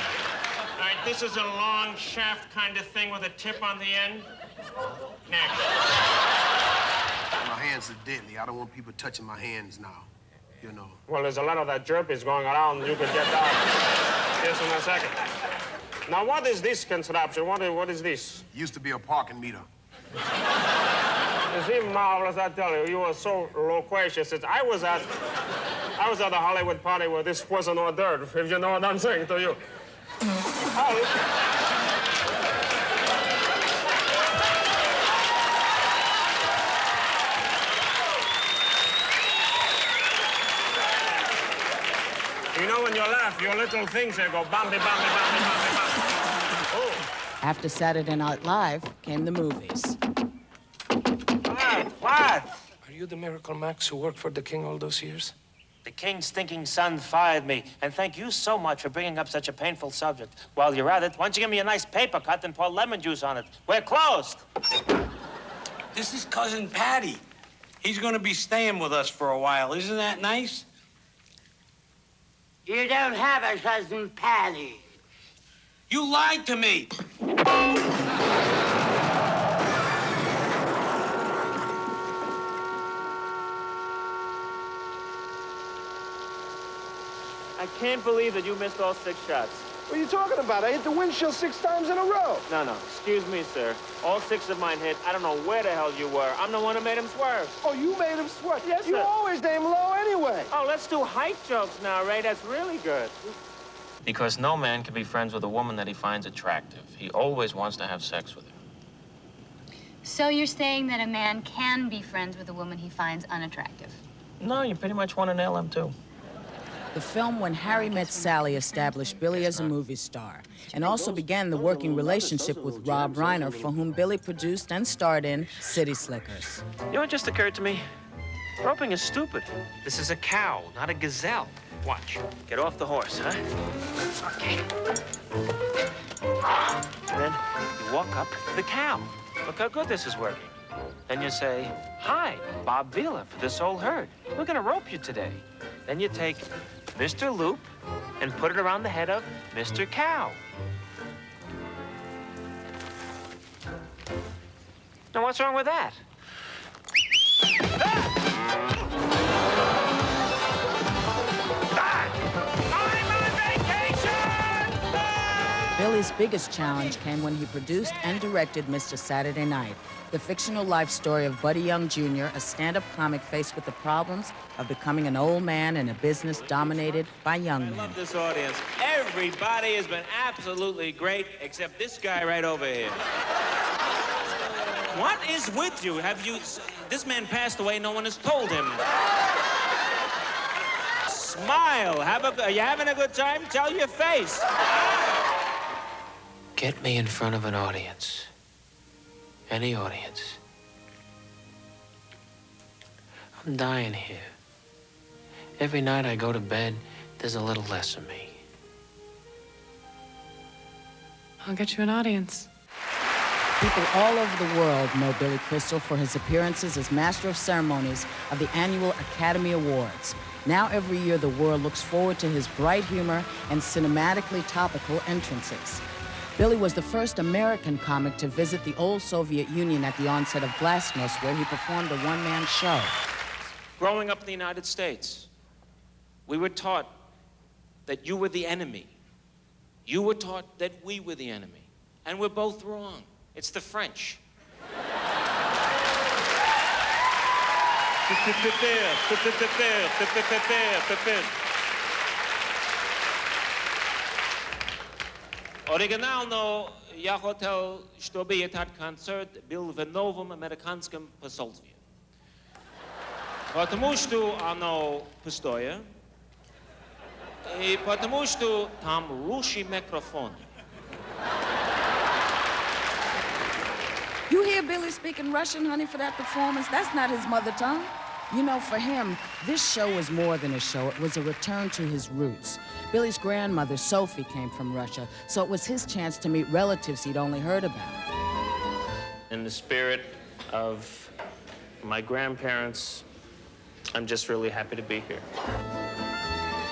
All right, this is a long shaft kind of thing with a tip on the end. Next. My hands are deadly. I don't want people touching my hands now, you know. Well, there's a lot of that jerpies going around. You could get that just in a second. Now, what is this contraption? What is this? Used to be a parking meter. You seem marvelous, I tell you. You were so loquacious. I was at a Hollywood party where this was an hors d'oeuvre, if you know what I'm saying to you. You know, when you laugh, your little things here go bambi, bambi, bambi, bambi, bambi. Oh. After Saturday Night Live came the movies. What? Are you the Miracle Max who worked for the king all those years? The king's thinking son fired me, and thank you so much for bringing up such a painful subject. While you're at it, why don't you give me a nice paper cut and pour lemon juice on it? We're closed. This is Cousin Patty. He's gonna be staying with us for a while. Isn't that nice? You don't have a cousin Patty. You lied to me. I can't believe that you missed all 6 shots. What are you talking about? I hit the windshield 6 times in a row. No. Excuse me, sir. All 6 of mine hit. I don't know where the hell you were. I'm the one who made him swerve. Oh, you made him swerve? Yes, You sir. always aim low anyway. Oh, let's do height jokes now, Ray. That's really good. Because no man can be friends with a woman that he finds attractive. He always wants to have sex with her. So you're saying that a man can be friends with a woman he finds unattractive? No, you pretty much want to nail him, too. The film When Harry Met Sally established Billy as a movie star and also began the working relationship with Rob Reiner, for whom Billy produced and starred in City Slickers. You know what just occurred to me? Roping is stupid. This is a cow, not a gazelle. Watch. Get off the horse, huh? Okay. And then you walk up to the cow. Look how good this is working. Then you say, "Hi, Bob Vila for this whole herd. We're gonna rope you today." Then you take Mr. Loop and put it around the head of Mr. Cow. Now, what's wrong with that? Billy's biggest challenge came when he produced and directed Mr. Saturday Night, the fictional life story of Buddy Young Jr., a stand-up comic faced with the problems of becoming an old man in a business dominated by young men. I love this audience. Everybody has been absolutely great, except this guy right over here. What is with you? This man passed away, no one has told him. Smile. Are you having a good time? Tell your face. Get me in front of an audience. Any audience. I'm dying here. Every night I go to bed, there's a little less of me. I'll get you an audience. People all over the world know Billy Crystal for his appearances as Master of Ceremonies of the annual Academy Awards. Now every year, the world looks forward to his bright humor and cinematically topical entrances. Billy was the first American comic to visit the old Soviet Union at the onset of Glasnost, where he performed a one-man show. Growing up in the United States, we were taught that you were the enemy. You were taught that we were the enemy. And we're both wrong. It's the French. Оригинально я хотел, чтобы этот концерт был в новом американском посольстве. Потому что оно пустое, и потому что там русский микрофон. You hear Billy speaking Russian, honey, for that performance? That's not his mother tongue. You know, for him, this show was more than a show. It was a return to his roots. Billy's grandmother, Sophie, came from Russia, so it was his chance to meet relatives he'd only heard about. In the spirit of my grandparents, I'm just really happy to be here.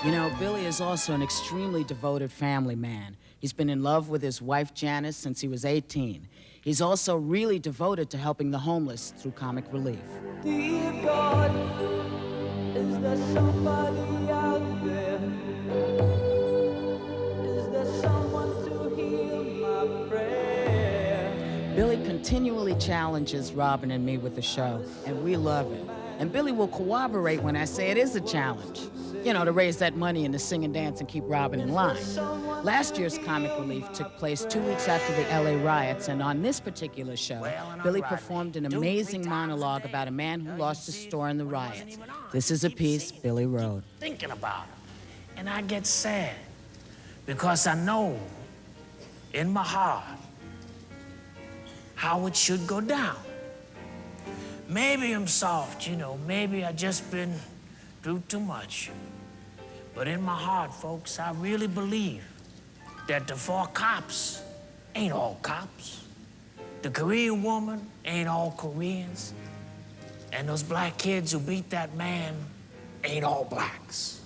You know, Billy is also an extremely devoted family man. He's been in love with his wife, Janice, since he was 18. He's also really devoted to helping the homeless through comic relief. Dear God, is there somebody out there? Is there someone to hear my prayer? Billy continually challenges Robin and me with the show, and we love it. And Billy will corroborate when I say it is a challenge. You know, to raise that money and to sing and dance and keep Robin in line. Last year's comic relief took place 2 weeks after the LA riots, and on this particular show, Billy performed an amazing monologue about a man who lost his store in the riots. This is a piece Billy wrote. Thinking about it, and I get sad because I know in my heart how it should go down. Maybe I'm soft, you know, maybe I just been through too much. But in my heart, folks, I really believe that the 4 cops ain't all cops. The Korean woman ain't all Koreans. And those black kids who beat that man ain't all blacks.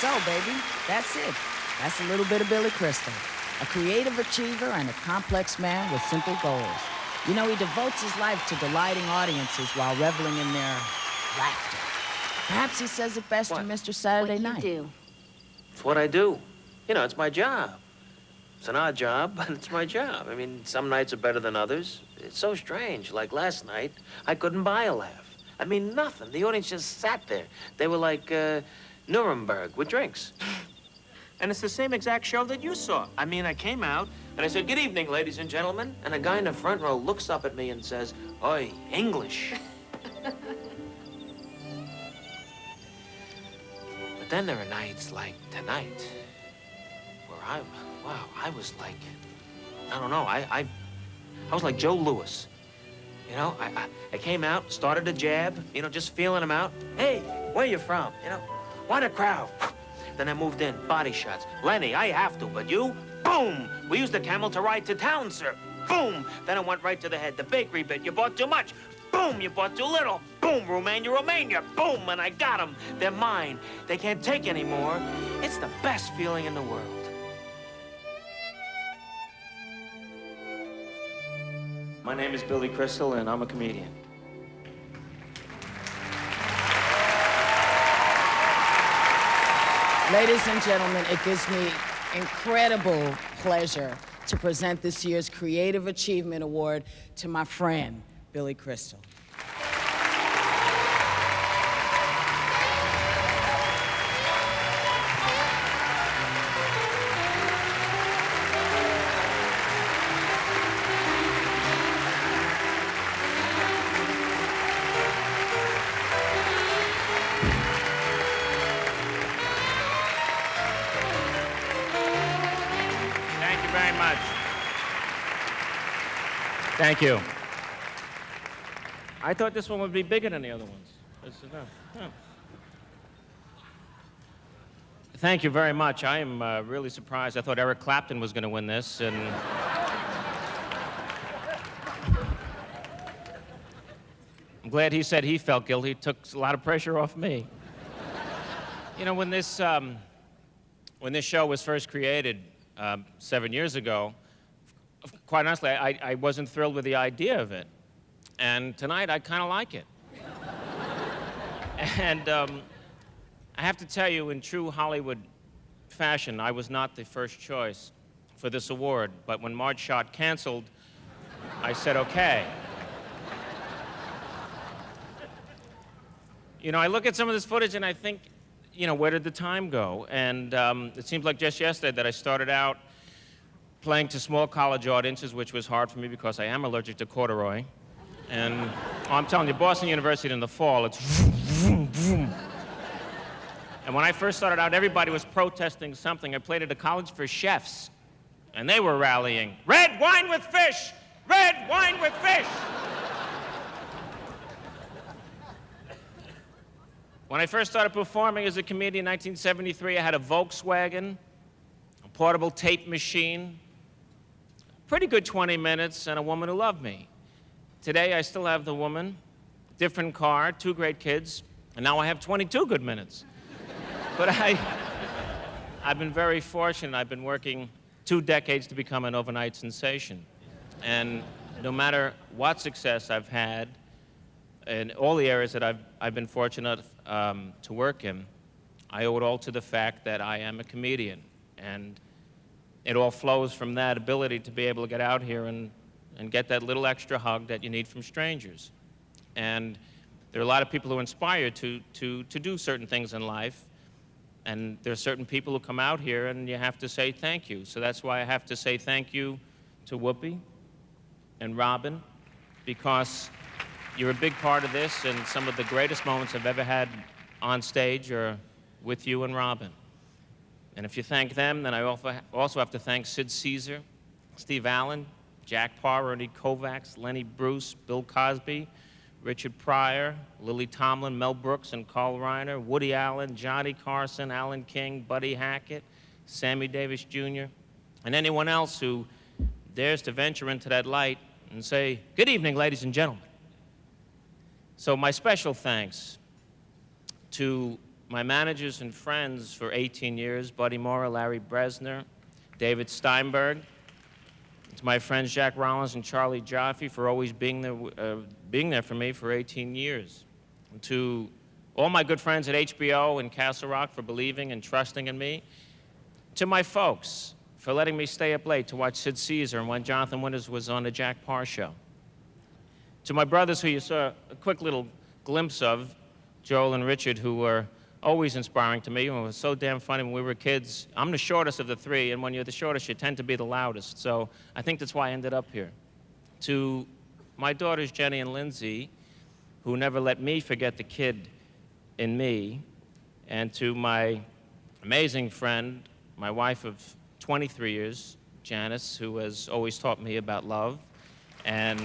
So, baby, that's it. That's a little bit of Billy Crystal. A creative achiever and a complex man with simple goals. You know, he devotes his life to delighting audiences while reveling in their laughter. Perhaps he says it best in Mr. Saturday Night. What do you do? It's what I do. You know, it's my job. It's an odd job, but it's my job. I mean, some nights are better than others. It's so strange. Like last night, I couldn't buy a laugh. I mean, nothing. The audience just sat there. They were like Nuremberg with drinks. And it's the same exact show that you saw. I mean, I came out, and I said, "Good evening, ladies and gentlemen." And a guy in the front row looks up at me and says, "Oi, English." But then there are nights like tonight where I was like, I don't know, I was like Joe Louis. You know, I came out, started a jab, you know, just feeling him out. Hey, where you from? You know, what a crowd. Then I moved in, body shots. Lenny, I have to, but you, boom! We used the camel to ride to town, sir. Boom! Then it went right to the head. The bakery bit, you bought too much. Boom, you bought too little. Boom, Romania, Romania. Boom, and I got them. They're mine. They can't take any more. It's the best feeling in the world. My name is Billy Crystal, and I'm a comedian. Ladies and gentlemen, it gives me incredible pleasure to present this year's Creative Achievement Award to my friend, Billy Crystal. Thank you. I thought this one would be bigger than the other ones. Thank you very much. I am really surprised. I thought Eric Clapton was going to win this, and I'm glad he said he felt guilty. It took a lot of pressure off me. You know, when this show was first created 7 years ago, quite honestly, I wasn't thrilled with the idea of it. And tonight, I kind of like it. And I have to tell you, in true Hollywood fashion, I was not the first choice for this award. But when Marge Schott canceled, I said, okay. You know, I look at some of this footage and I think, you know, where did the time go? And it seems like just yesterday that I started out playing to small college audiences, which was hard for me because I am allergic to corduroy. And I'm telling you, Boston University in the fall, it's vroom, vroom. And when I first started out, everybody was protesting something. I played at a college for chefs, and they were rallying. Red wine with fish! Red wine with fish! When I first started performing as a comedian in 1973, I had a Volkswagen, a portable tape machine, pretty good 20 minutes, and a woman who loved me. Today, I still have the woman, different car, 2 great kids, and now I have 22 good minutes. But I've been very fortunate. I've been working 2 decades to become an overnight sensation. And no matter what success I've had in all the areas that I've been fortunate to work in, I owe it all to the fact that I am a comedian. And it all flows from that ability to be able to get out here and get that little extra hug that you need from strangers. And there are a lot of people who are inspired to do certain things in life. And there are certain people who come out here and you have to say thank you. So that's why I have to say thank you to Whoopi and Robin, because you're a big part of this, and some of the greatest moments I've ever had on stage are with you and Robin. And if you thank them, then I also have to thank Sid Caesar, Steve Allen, Jack Parr, Ernie Kovacs, Lenny Bruce, Bill Cosby, Richard Pryor, Lily Tomlin, Mel Brooks and Carl Reiner, Woody Allen, Johnny Carson, Alan King, Buddy Hackett, Sammy Davis Jr., and anyone else who dares to venture into that light and say, "Good evening, ladies and gentlemen." So my special thanks to my managers and friends for 18 years, Buddy Mora, Larry Bresner, David Steinberg. To my friends Jack Rollins and Charlie Jaffe for always being there for me for 18 years. And to all my good friends at HBO and Castle Rock for believing and trusting in me. To my folks for letting me stay up late to watch Sid Caesar and when Jonathan Winters was on the Jack Parr Show. To my brothers who you saw a quick little glimpse of, Joel and Richard, who were always inspiring to me and was so damn funny when we were kids. I'm the shortest of the 3, and when you're the shortest, you tend to be the loudest. So I think that's why I ended up here. To my daughters, Jenny and Lindsay, who never let me forget the kid in me, and to my amazing friend, my wife of 23 years, Janice, who has always taught me about love, and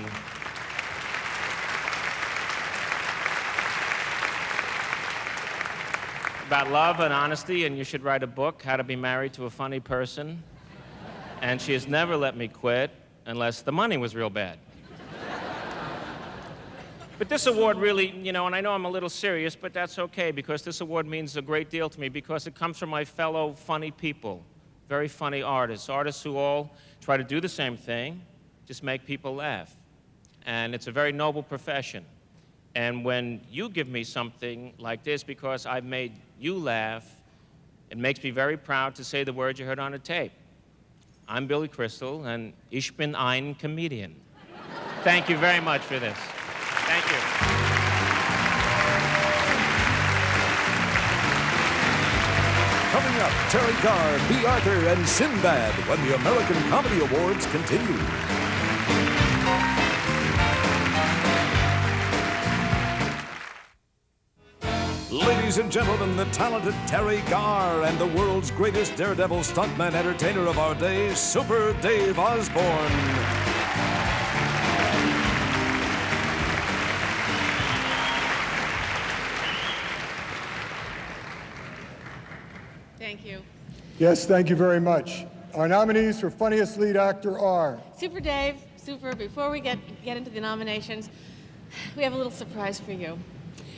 about love and honesty, and you should write a book, How to Be Married to a Funny Person. And she has never let me quit. unless the money was real bad. But this award really, you know, and I know I'm a little serious, but that's okay, because this award means a great deal to me, because it comes from my fellow funny people, very funny artists who all try to do the same thing, just make people laugh. And it's a very noble profession. And when you give me something like this because I've made you laugh, it makes me very proud to say the words you heard on the tape. I'm Billy Crystal, and ich bin ein Comedian. Thank you very much for this. Thank you. Coming up, Terry Garr, B. Arthur, and Sinbad when the American Comedy Awards continue. Ladies and gentlemen, the talented Terry Garr and the world's greatest daredevil stuntman entertainer of our day, Super Dave Osborne. Thank you. Yes, thank you very much. Our nominees for Funniest Lead Actor are... Super Dave, Super, before we get into the nominations, we have a little surprise for you.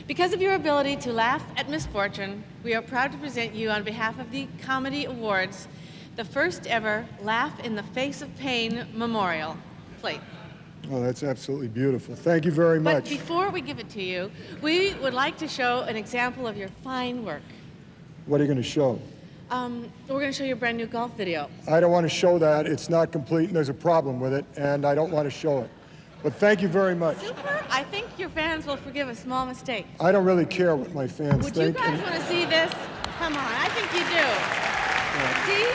Because of your ability to laugh at misfortune, we are proud to present you on behalf of the Comedy Awards, the first ever Laugh in the Face of Pain Memorial plate. Oh, that's absolutely beautiful. Thank you very much. But before we give it to you, we would like to show an example of your fine work. What are you going to show? We're going to show you a brand new golf video. I don't want to show that. It's not complete, and there's a problem with it, and I don't want to show it. But thank you very much. Super. I think your fans will forgive a small mistake. I don't really care what my fans Would think. you guys want to see this? Come on, I think you do. See?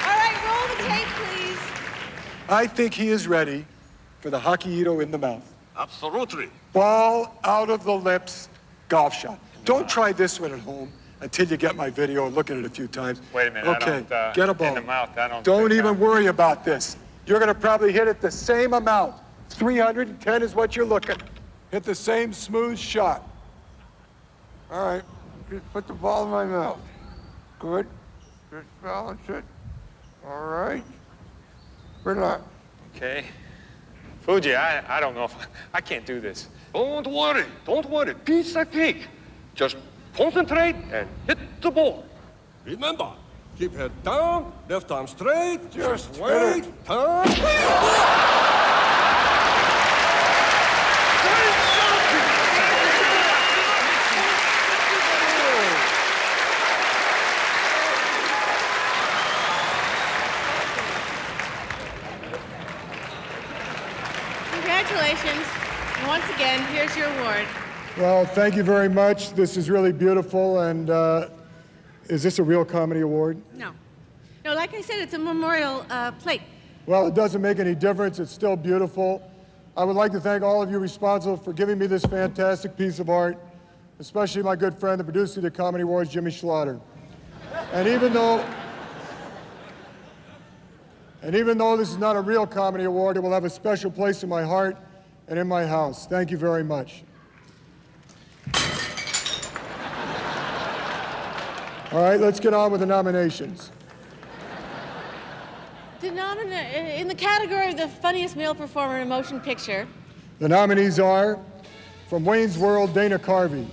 All right, roll the tape, please. I think he is ready for the hockey-ito in the mouth. Absolutely. Ball out of the lips, golf shot. Don't try this one at home until you get my video and look at it a few times. Wait a minute, okay, get a ball. in the mouth, I don't Don't think even worry about this. You're gonna probably hit it the same amount. 310 is what you're looking. Hit the same smooth shot. All right, just put the ball in my mouth. Good, just balance it. All right, relax. Okay. Fuji, I don't know if I can't do this. Don't worry. Piece of cake. Just concentrate and hit the ball. Remember, keep head down, left arm straight. Just wait, turn. Congratulations. And once again, here's your award. Well, thank you very much. This is really beautiful. And is this a real comedy award? No. No, like I said, it's a memorial plate. Well, it doesn't make any difference. It's still beautiful. I would like to thank all of you responsible for giving me this fantastic piece of art, especially my good friend, the producer of the Comedy Awards, Jimmy Schlatter. And even though this is not a real comedy award, it will have a special place in my heart and in my house. Thank you very much. All right, let's get on with the nominations. In the category of the funniest male performer in a motion picture, The nominees are, from Wayne's World, Dana Carvey.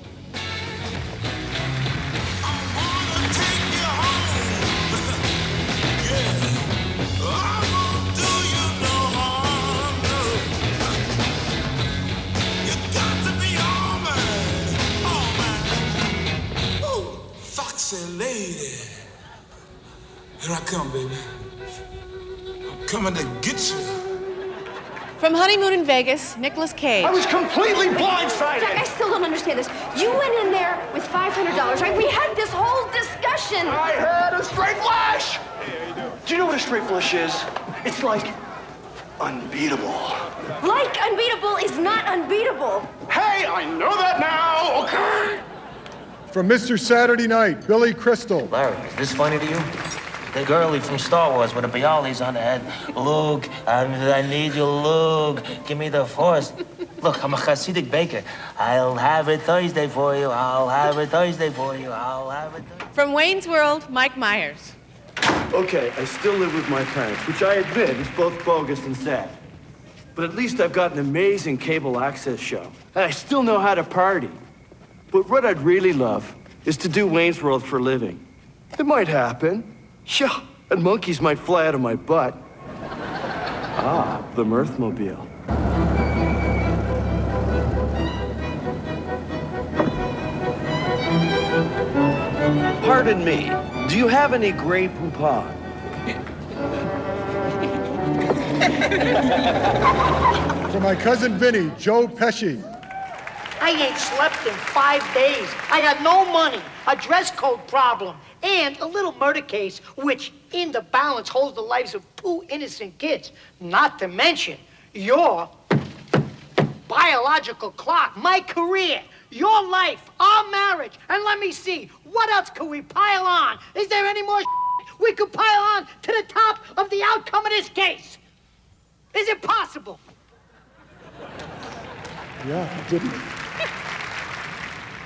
Lady, here I come, baby. I'm coming to get you. from Honeymoon in Vegas, Nicolas Cage. I was completely blindsided. Jack, I still don't understand this. You went in there with $500, right? We had this whole discussion. I had a straight flush. Do you know what a straight flush is? It's like unbeatable. Like unbeatable is not unbeatable. Hey, I know that now, okay? From Mr. Saturday Night, Billy Crystal. Larry, is this funny to you? The girlie from Star Wars with the bialis on the head. Luke, I need you, Luke. Give me the force. Look, I'm a Hasidic baker. I'll have it Thursday for you. I'll have it Thursday for you. I'll have it Thursday. From Wayne's World, Mike Myers. Okay, I still live with my parents, which I admit is both bogus and sad. But at least I've got an amazing cable access show. And I still know how to party. But what I'd really love is to do Wayne's World for a living. It might happen. Yeah, and monkeys might fly out of my butt. Ah, the Mirthmobile. Pardon me, do you have any Grey Poupon? For my cousin Vinny, Joe Pesci. I ain't slept in 5 days. I got no money, a dress code problem, and a little murder case, which in the balance holds the lives of 2 innocent kids. Not to mention your biological clock, my career, your life, our marriage, and let me see, what else could we pile on? Is there any more we could pile on to the top of the outcome of this case? Is it possible? Yeah, it didn't.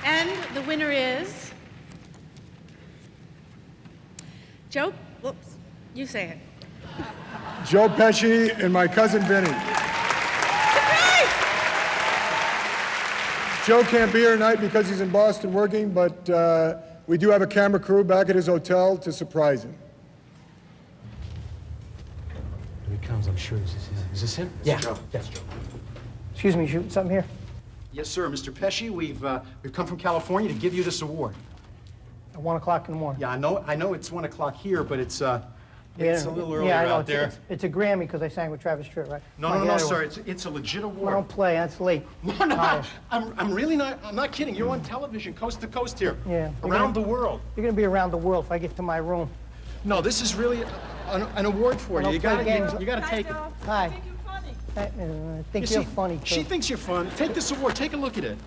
And the winner is... Joe, whoops, you say it. Joe Pesci and my cousin Vinny. Joe can't be here tonight because he's in Boston working, but we do have a camera crew back at his hotel to surprise him. Here he comes, I'm sure. Is this him? Yeah. Joe. That's Joe. Excuse me, shooting something here? Yes, sir, Mr. Pesci. We've come from California to give you this award. At 1 o'clock in the morning. Yeah, I know it's 1 o'clock here, but it's a little earlier I know. out there. It's a Grammy because I sang with Travis Tritt, right? No, sir. It's a legit award. Don't play. That's late. No. I'm really not. I'm not kidding. You're on television, coast to coast here. Yeah. Around the world. You're gonna be around the world if I get to my room. No, this is really an award for you. You gotta take it. Hi. I think you're funny, too. She thinks you're fun. Take this award. Take a look at it.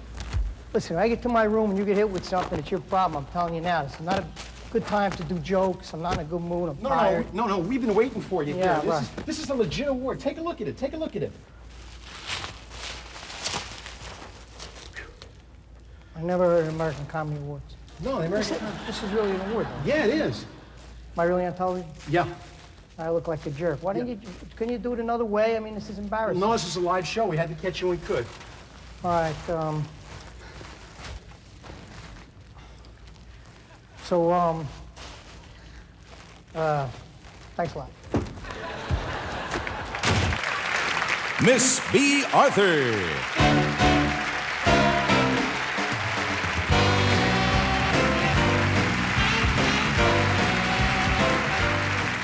Listen, I get to my room and you get hit with something, it's your problem. I'm telling you now. This is not a good time to do jokes. I'm not in a good mood. I'm tired. No. We've been waiting for you Yeah, here. right. This is a legit award. Take a look at it. Take a look at it. I never heard of American Comedy Awards. No, the American. This is really an award. Though. Yeah, it is. Am I really on television? Yeah. I look like a jerk. Why didn't you? Couldn't you do it another way? I mean, this is embarrassing. No, this is a live show. We had to catch you when we could. All right. Thanks a lot. Miss B. Arthur.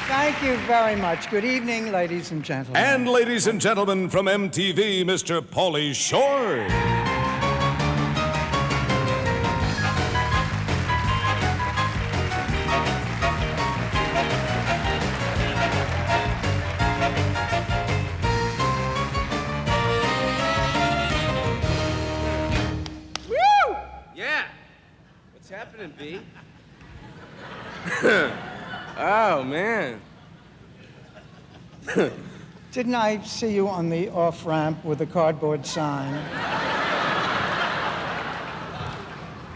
Thank you very much. Good evening, ladies and gentlemen. And ladies and gentlemen from MTV, Mr. Pauly Shore. Woo! Yeah. What's happening, B? Oh, man. Didn't I see you on the off-ramp with a cardboard sign?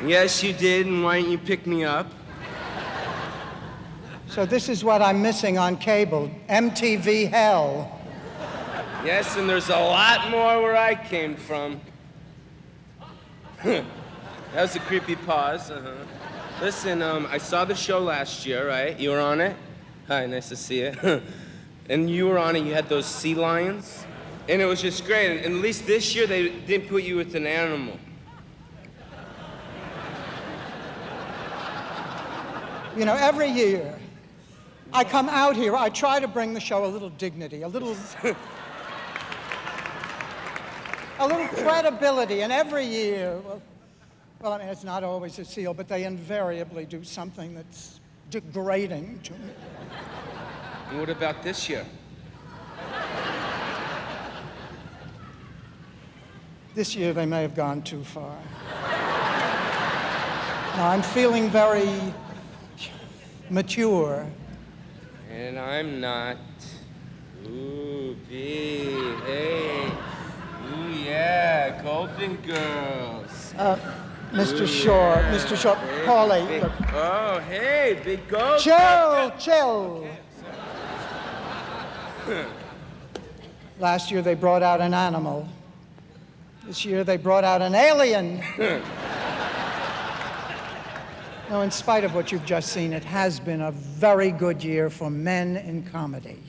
Yes, you did, and why didn't you pick me up? So this is what I'm missing on cable, MTV hell. Yes, and there's a lot more where I came from. That was a creepy pause, Listen, I saw the show last year, right? You were on it? Hi, nice to see you. And you were on it, you had those sea lions. And it was just great. And at least this year, they didn't put you with an animal. You know, every year, I come out here, I try to bring the show a little dignity, a little credibility, and every year, well, I mean, it's not always a seal, but they invariably do something that's degrading to me. And what about this year? This year, they may have gone too far. Now, I'm feeling very mature. And I'm not. Ooh, B, hey. Ooh, yeah, Golden Girls. Mr. Shore, Mr. Shore, Paulie. Look. Oh, hey, big ghost. Chill. Last year they brought out an animal. This year they brought out an alien. Now, in spite of what you've just seen, it has been a very good year for men in comedy.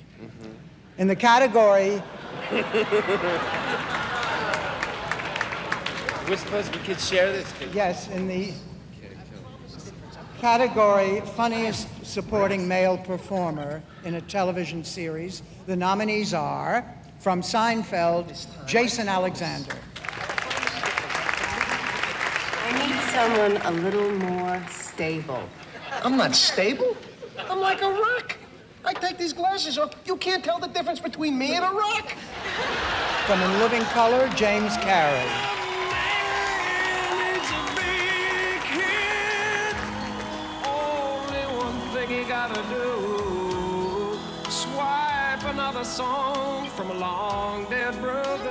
In the category... We're supposed we could share this? Yes, in the category Funniest Supporting Male Performer in a Television Series, the nominees are, from Seinfeld, Jason Alexander. I need someone a little more stable. I'm not stable. I'm like a rock. I take these glasses off. You can't tell the difference between me and a rock. From In Living Color, James Carey. Gotta do swipe another song from a long dead brother.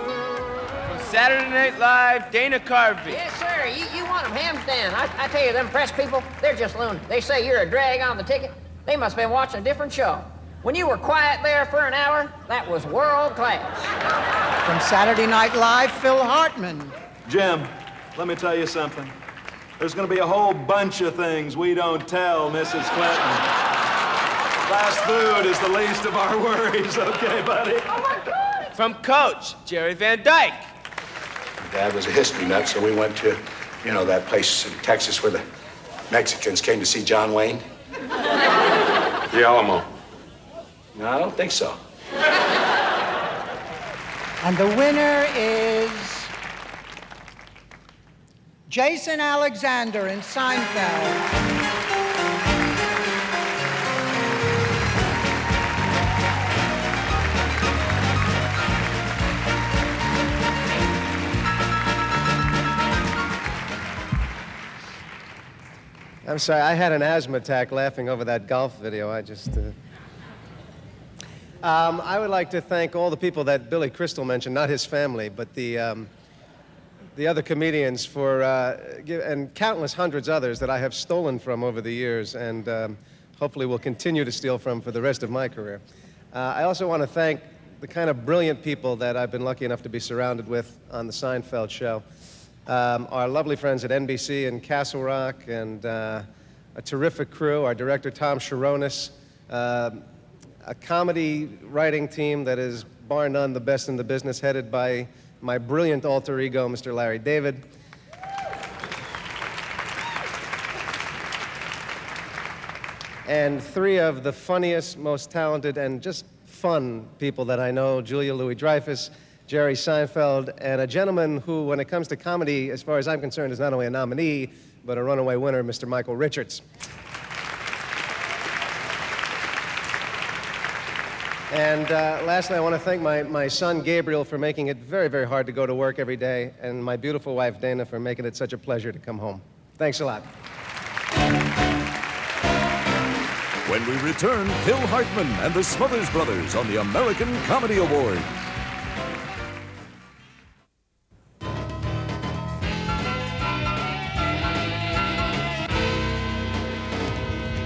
From Saturday Night Live, Dana Carvey. Yes, sir. You want them hands down. I tell you, them press people, they're just lunatics. They say you're a drag on the ticket. They must have been watching a different show. When you were quiet there for an hour, that was world class. From Saturday Night Live, Phil Hartman. Jim, let me tell you something. There's going to be a whole bunch of things we don't tell Mrs. Clinton. Fast food is the least of our worries, okay, buddy? Oh, my God! From Coach, Jerry Van Dyke. Dad was a history nut, so we went to, that place in Texas where the Mexicans came to see John Wayne. The Alamo. No, I don't think so. And the winner is Jason Alexander in Seinfeld. I'm sorry, I had an asthma attack laughing over that golf video. I would like to thank all the people that Billy Crystal mentioned, not his family, but the other comedians and countless hundreds others that I have stolen from over the years and hopefully will continue to steal from for the rest of my career. I also want to thank the kind of brilliant people that I've been lucky enough to be surrounded with on the Seinfeld show. Our lovely friends at NBC and Castle Rock, and a terrific crew, our director Tom Sharonis, a comedy writing team that is bar none the best in the business, headed by my brilliant alter ego, Mr. Larry David. And three of the funniest, most talented, and just fun people that I know, Julia Louis-Dreyfus, Jerry Seinfeld, and a gentleman who, when it comes to comedy, as far as I'm concerned, is not only a nominee, but a runaway winner, Mr. Michael Richards. And lastly, I want to thank my son, Gabriel, for making it very, very hard to go to work every day, and my beautiful wife, Dana, for making it such a pleasure to come home. Thanks a lot. When we return, Phil Hartman and the Smothers Brothers on the American Comedy Award.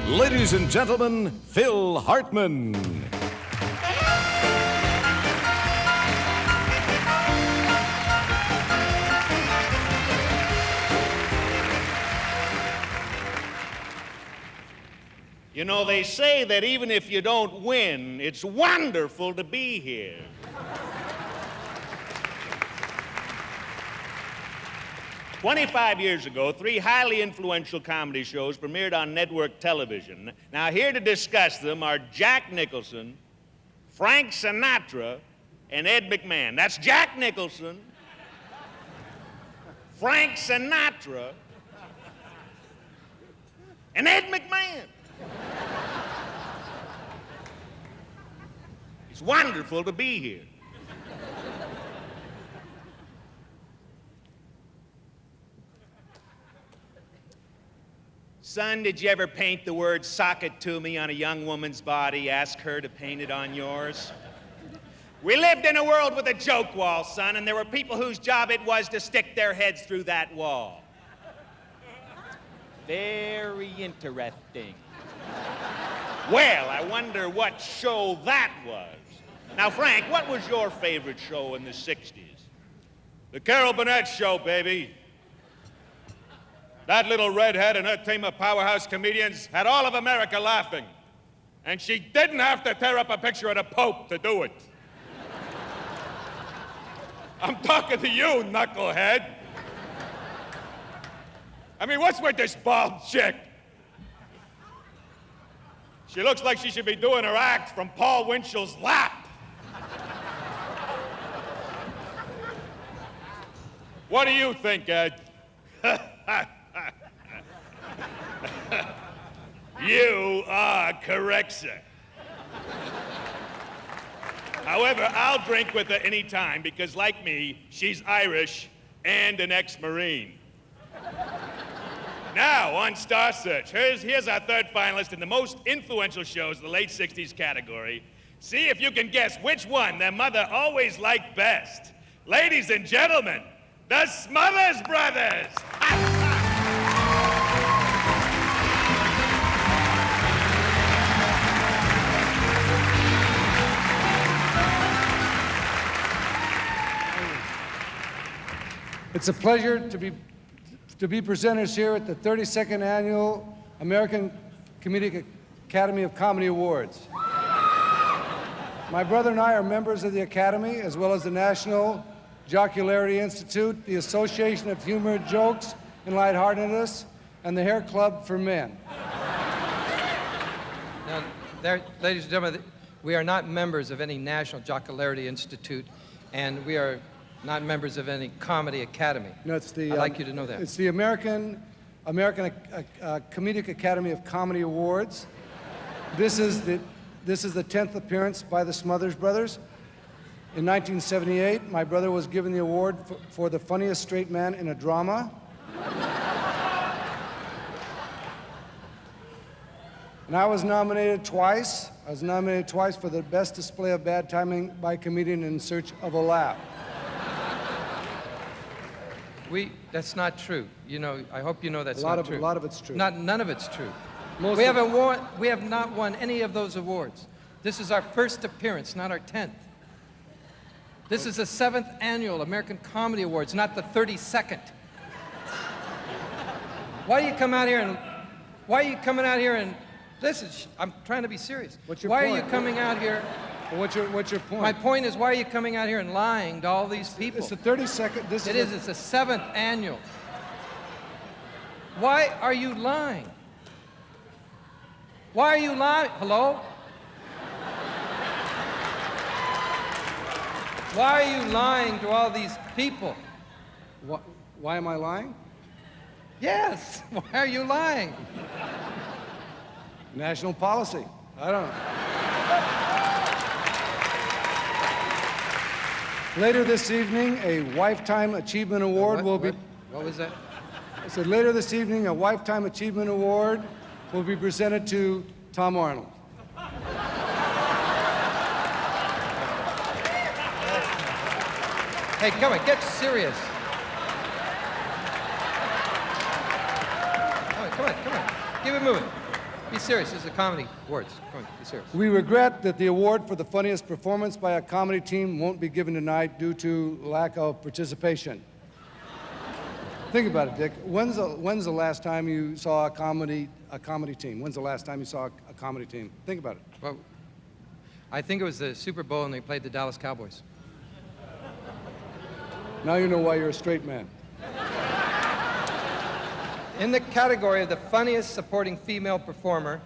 Ladies and gentlemen, Phil Hartman. You know, they say that even if you don't win, it's wonderful to be here. 25 years ago, 3 highly influential comedy shows premiered on network television. Now, here to discuss them are Jack Nicholson, Frank Sinatra, and Ed McMahon. That's Jack Nicholson, Frank Sinatra, and Ed McMahon. It's wonderful to be here. Son, did you ever paint the word "sock it to me" on a young woman's body, ask her to paint it on yours? We lived in a world with a joke wall, son, and there were people whose job it was to stick their heads through that wall. Very interesting. Well, I wonder what show that was. Now, Frank, what was your favorite show in the 60s? The Carol Burnett Show, baby. That little redhead and her team of powerhouse comedians had all of America laughing. And she didn't have to tear up a picture of the Pope to do it. I'm talking to you, knucklehead. I mean, what's with this bald chick? She looks like she should be doing her act from Paul Winchell's lap. What do you think, Ed? You are correct, sir. However, I'll drink with her any time because, like me, she's Irish and an ex-Marine. Now, on Star Search, here's our third finalist in the most influential shows of the late 60s category. See if you can guess which one their mother always liked best. Ladies and gentlemen, the Smothers Brothers! It's a pleasure to be presenters here at the 32nd Annual American Comedic Academy of Comedy Awards. My brother and I are members of the Academy, as well as the National Jocularity Institute, the Association of Humor, Jokes, and Lightheartedness, and the Hair Club for Men. Now, ladies and gentlemen, we are not members of any National Jocularity Institute, and we are not members of any comedy academy. No, it's the. I'd like you to know that. It's the American Comedic Academy of Comedy Awards. This is the 10th appearance by the Smothers Brothers. In 1978, my brother was given the award for the funniest straight man in a drama. And I was nominated twice. I was nominated twice for the best display of bad timing by a comedian in search of a laugh. That's not true. You know, I hope you know that's not true. A lot of it's true. None of it's true. We have not won any of those awards. This is our first appearance, not our 10th. This is the 7th Annual American Comedy Awards, not the 32nd. Why do you come out here and listen, I'm trying to be serious. What's your point? Why are you coming out here? Well, what's your point? My point is, why are you coming out here and lying to all these people? It's the 32nd. It's the 7th Annual. Why are you lying? Why are you lying? Hello? Why are you lying to all these people? Why am I lying? Yes. Why are you lying? National policy. I don't know. Later this evening, a Lifetime Achievement Award will be... What was that? I said later this evening, a Lifetime Achievement Award will be presented to Tom Arnold. Hey, come on, get serious. Come on. Keep it moving. Be serious. This is a comedy awards. Come on, be serious. We regret that the award for the funniest performance by a comedy team won't be given tonight due to lack of participation. Think about it, Dick. When's the last time you saw a comedy team? When's the last time you saw a comedy team? Think about it. Well, I think it was the Super Bowl and they played the Dallas Cowboys. Now you know why you're a straight man. In the category of the funniest supporting female performer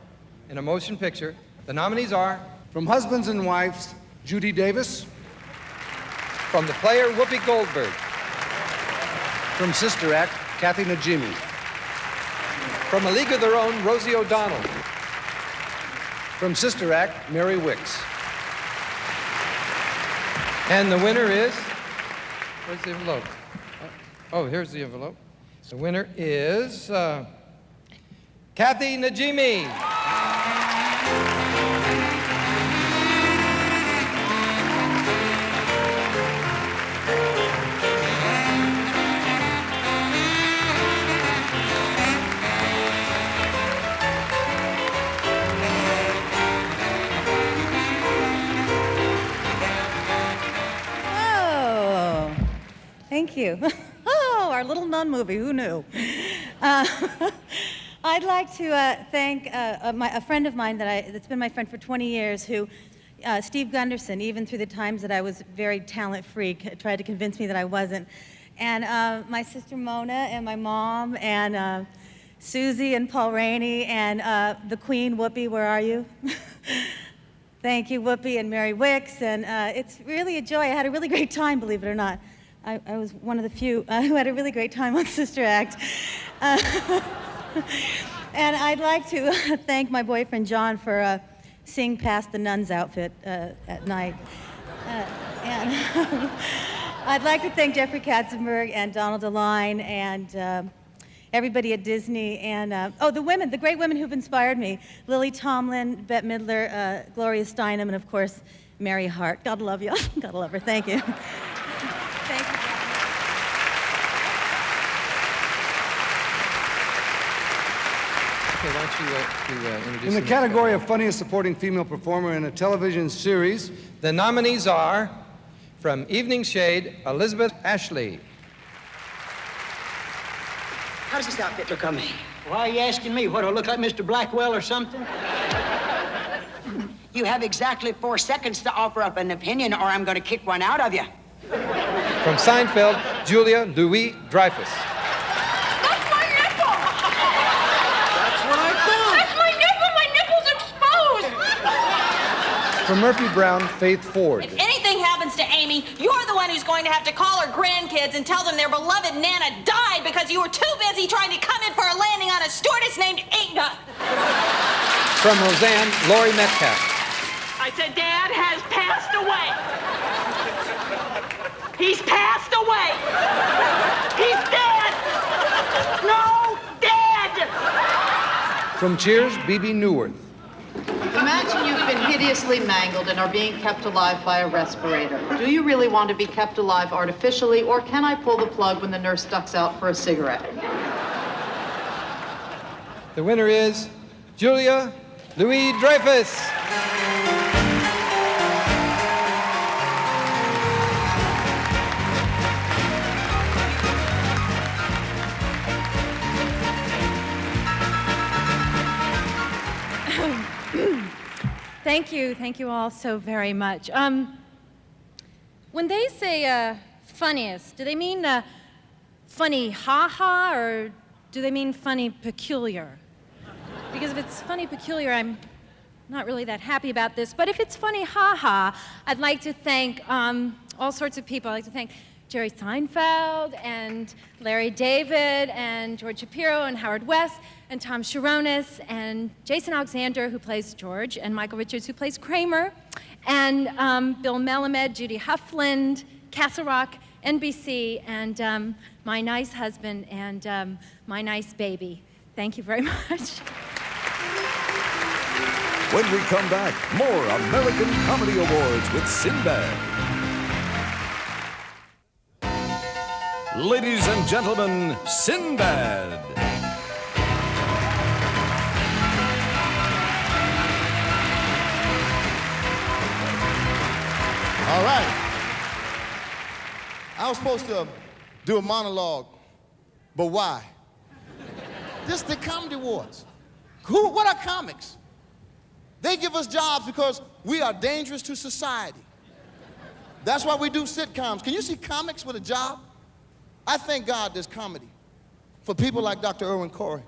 in a motion picture, the nominees are... From Husbands and Wives, Judy Davis. From The Player, Whoopi Goldberg. From Sister Act, Kathy Najimy. From A League of Their Own, Rosie O'Donnell. From Sister Act, Mary Wicks. And the winner is... Where's the envelope? Oh, here's the envelope. The winner is Kathy Najimy. thank you. Oh, our little nun movie, who knew? I'd like to thank a friend of mine that's been my friend for 20 years, Steve Gunderson, even through the times that I was very talent freak, tried to convince me that I wasn't. And my sister Mona and my mom and Susie and Paul Rainey and the Queen, Whoopi, where are you? Thank you, Whoopi and Mary Wicks. And it's really a joy. I had a really great time, believe it or not. I was one of the few who had a really great time on Sister Act. And I'd like to thank my boyfriend John for seeing past the nun's outfit at night. And I'd like to thank Jeffrey Katzenberg and Donald DeLine and everybody at Disney and, the great women who've inspired me. Lily Tomlin, Bette Midler, Gloria Steinem, and of course, Mary Hart. God love you. God love her. Thank you. Thank you. Okay, why don't you introduce In the category of funniest supporting female performer in a television series, the nominees are, from Evening Shade, Elizabeth Ashley. How does this outfit look on me? Why are you asking me? What, do I look like Mr. Blackwell or something? You have exactly 4 seconds to offer up an opinion, or I'm going to kick one out of you. From Seinfeld, Julia Louis-Dreyfus. That's my nipple! That's what I thought! That's my nipple! My nipple's exposed! from Murphy Brown, Faith Ford. If anything happens to Amy, you're the one who's going to have to call her grandkids and tell them their beloved Nana died because you were too busy trying to come in for a landing on a stewardess named Inga. From Roseanne, Laurie Metcalf. I said, Dad has passed away. He's passed away. He's dead. No, dead. From Cheers, B.B. Newworth. Imagine you've been hideously mangled and are being kept alive by a respirator. Do you really want to be kept alive artificially, or can I pull the plug when the nurse ducks out for a cigarette? The winner is Julia Louis-Dreyfus. Thank you all so very much. When they say funniest, do they mean funny ha-ha, or do they mean funny peculiar? Because if it's funny peculiar, I'm not really that happy about this. But if it's funny ha-ha, I'd like to thank all sorts of people. I'd like to thank Jerry Seinfeld and Larry David and George Shapiro and Howard West and Tom Sharonis and Jason Alexander, who plays George, and Michael Richards, who plays Kramer, and Bill Melamed, Judy Huffland, Castle Rock, NBC, and my nice husband and my nice baby. Thank you very much. When we come back, more American Comedy Awards with Sinbad. Ladies and gentlemen, Sinbad. All right. I was supposed to do a monologue, but why? This is the Comedy Awards. What are comics? They give us jobs because we are dangerous to society. That's why we do sitcoms. Can you see comics with a job? I thank God there's comedy for people like Dr. Irwin Corey.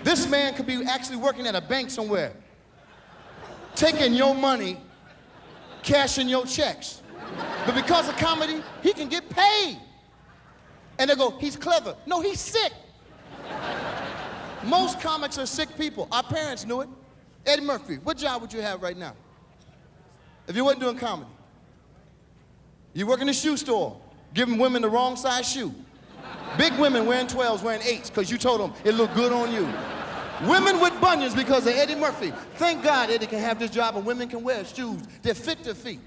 This man could be actually working at a bank somewhere, taking your money, cashing your checks. But because of comedy, he can get paid. And they go, he's clever. No, he's sick. Most comics are sick people. Our parents knew it. Eddie Murphy, what job would you have right now if you wasn't doing comedy? You work in a shoe store, giving women the wrong size shoe. Big women wearing 12s, wearing 8s, because you told them it looked good on you. Women with bunions because of Eddie Murphy. Thank God Eddie can have this job and women can wear shoes that fit their feet.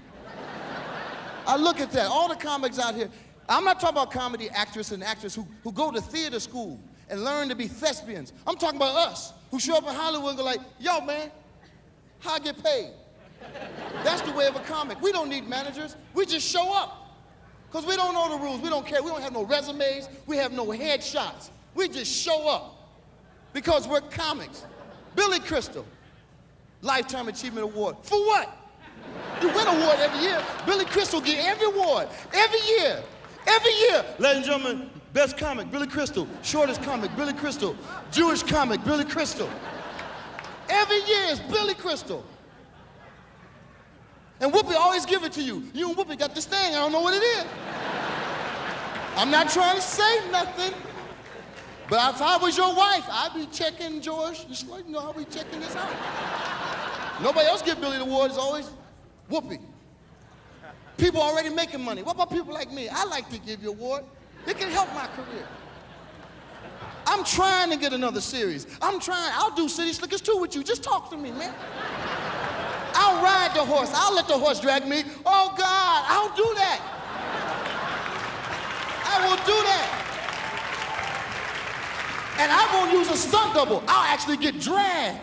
I look at that, all the comics out here. I'm not talking about comedy actors and actors who go to theater school and learn to be thespians. I'm talking about us who show up in Hollywood and go like, yo man, how I get paid? That's the way of a comic. We don't need managers, we just show up. Because we don't know the rules. We don't care. We don't have no resumes. We have no headshots. We just show up because we're comics. Billy Crystal, Lifetime Achievement Award. For what? You win an award every year. Billy Crystal get every award, every year. Every year. Ladies and gentlemen, best comic, Billy Crystal. Shortest comic, Billy Crystal. Jewish comic, Billy Crystal. Every year is Billy Crystal. And Whoopi always give it to you. You and Whoopi got this thing, I don't know what it is. I'm not trying to say nothing, but if I was your wife, I'd be checking George, just like, you know, I'll be checking this out. Nobody else get Billy the award, it's always Whoopi. People already making money. What about people like me? I like to give you an award. It can help my career. I'm trying to get another series. I'll do City Slickers 2 with you. Just talk to me, man. I'll ride the horse. I'll let the horse drag me. Oh, God, I'll do that. I will do that. And I won't use a stunt double. I'll actually get dragged.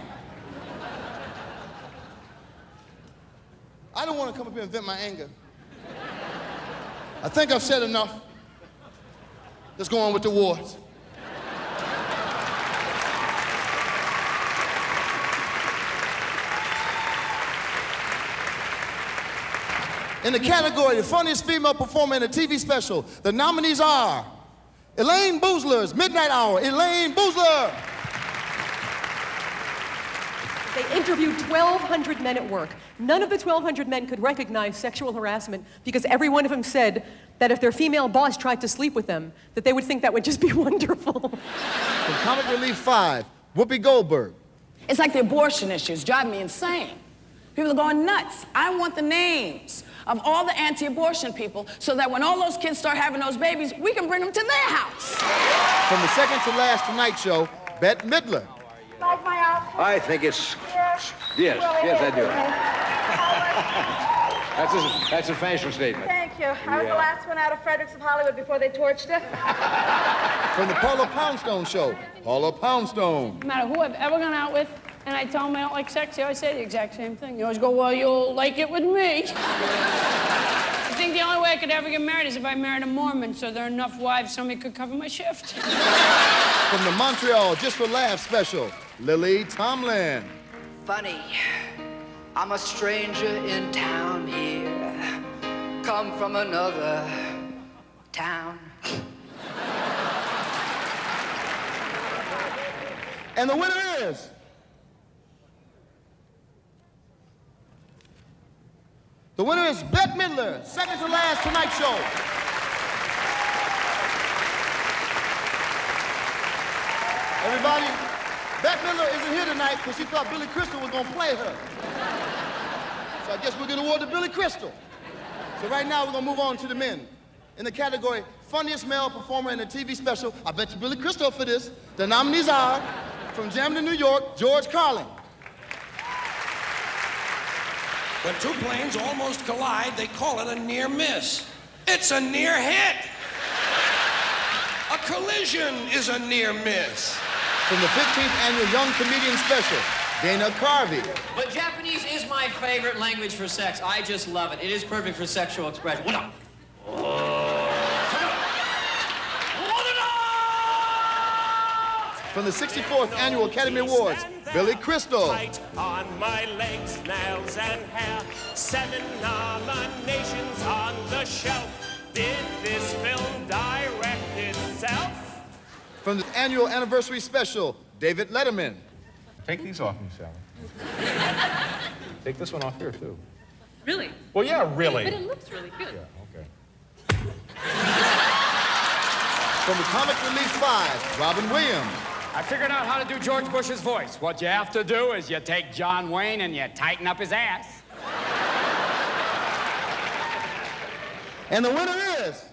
I don't want to come up here and vent my anger. I think I've said enough. Let's go on with the awards. In the category of funniest female performer in a TV special, the nominees are Elaine Boozler's Midnight Hour. Elaine Boozler. They interviewed 1,200 men at work. None of the 1,200 men could recognize sexual harassment because every one of them said that if their female boss tried to sleep with them, that they would think that would just be wonderful. From Comic Relief 5, Whoopi Goldberg. It's like the abortion issues drive me insane. People are going nuts. I want the names of all the anti-abortion people so that when all those kids start having those babies, we can bring them to their house. From the second to last Tonight Show, Bette Midler. Like my outfit? I think it's... Yes, I do. That's a fashion statement. Thank you. I was the last one out of Fredericks of Hollywood before they torched it. From the Paula Poundstone Show, Paula Poundstone. No matter who I've ever gone out with, and I tell them I don't like sex, they always say the exact same thing. You always go, well, you'll like it with me. I think the only way I could ever get married is if I married a Mormon, so there are enough wives somebody could cover my shift. From the Montreal Just for Laughs special, Lily Tomlin. Funny, I'm a stranger in town here, come from another town. And the winner is... The winner is Bette Midler, second to last Tonight Show. Everybody, Bette Midler isn't here tonight because she thought Billy Crystal was gonna play her. So I guess we're gonna award to Billy Crystal. So right now we're gonna move on to the men. In the category Funniest Male Performer in a TV Special, I bet you Billy Crystal for this. The nominees are, from Camden, New York, George Carlin. When two planes almost collide, they call it a near miss. It's a near hit. A collision is a near miss. From the 15th Annual Young Comedian Special, Dana Carvey. But Japanese is my favorite language for sex. I just love it. It is perfect for sexual expression. From the 64th Annual Academy Awards, Billy Crystal. On my legs, nails, and hair. 7 nominations on the shelf. Did this film direct itself? From the annual anniversary special, David Letterman. Take these off me, Sally. Take this one off here, too. Really? Well, yeah, really. But it looks really good. Yeah, okay. From the Comic Relief 5, Robin Williams. I figured out how to do George Bush's voice. What you have to do is you take John Wayne and you tighten up his ass. And the winner is...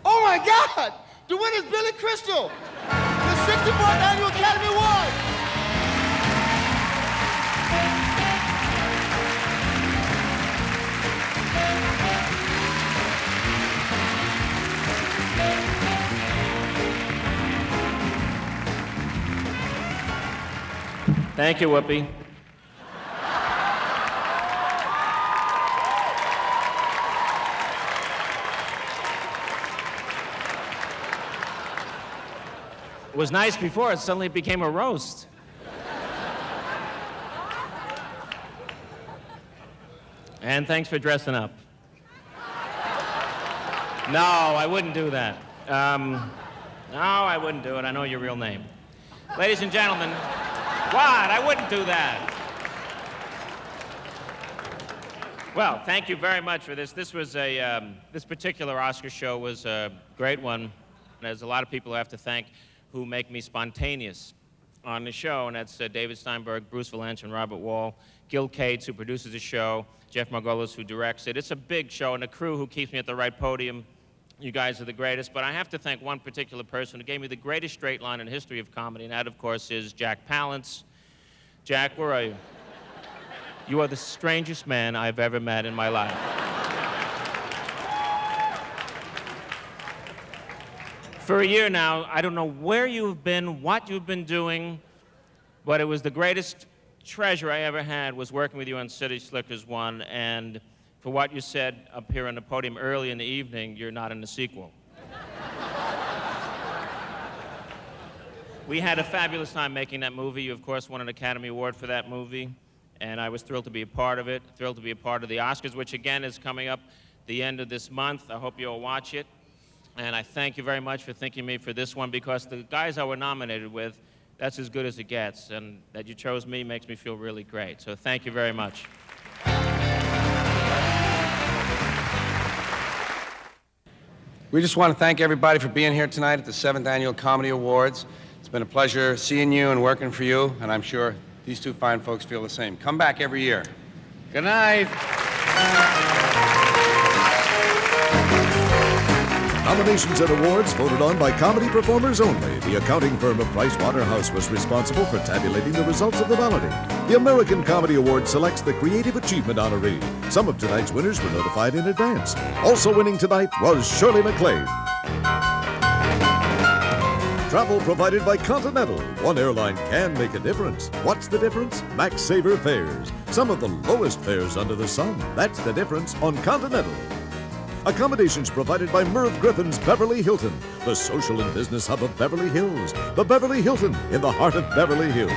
Oh my God! The winner is Billy Crystal, the 64th Annual Academy Award. Thank you, Whoopi. It was nice before, it suddenly became a roast. And thanks for dressing up. No, I wouldn't do that. No, I wouldn't do it. I know your real name. Ladies and gentlemen, what? I wouldn't do that. Well, thank you very much for this. This was this particular Oscar show was a great one. And there's a lot of people I have to thank who make me spontaneous on the show, and that's David Steinberg, Bruce Valanche, and Robert Wall, Gil Cates, who produces the show, Jeff Margolis, who directs it. It's a big show, and the crew who keeps me at the right podium. You guys are the greatest, but I have to thank one particular person who gave me the greatest straight line in the history of comedy, and that, of course, is Jack Palance. Jack, where are you? You are the strangest man I've ever met in my life. For a year now, I don't know where you've been, what you've been doing, but it was the greatest treasure I ever had was working with you on City Slickers 1, and for what you said up here on the podium early in the evening, you're not in the sequel. We had a fabulous time making that movie. You, of course, won an Academy Award for that movie, and I was thrilled to be a part of it, thrilled to be a part of the Oscars, which, again, is coming up the end of this month. I hope you'll watch it. And I thank you very much for thinking of me for this one, because the guys I were nominated with, that's as good as it gets. And that you chose me makes me feel really great. So thank you very much. We just want to thank everybody for being here tonight at the 7th Annual Comedy Awards. It's been a pleasure seeing you and working for you, and I'm sure these two fine folks feel the same. Come back every year. Good night. Nominations and awards voted on by comedy performers only. The accounting firm of Pricewaterhouse was responsible for tabulating the results of the balloting. The American Comedy Award selects the Creative Achievement honoree. Some of tonight's winners were notified in advance. Also winning tonight was Shirley MacLaine. Travel provided by Continental. One airline can make a difference. What's the difference? Max Saver fares. Some of the lowest fares under the sun. That's the difference on Continental. Accommodations provided by Merv Griffin's Beverly Hilton, the social and business hub of Beverly Hills. The Beverly Hilton in the heart of Beverly Hills.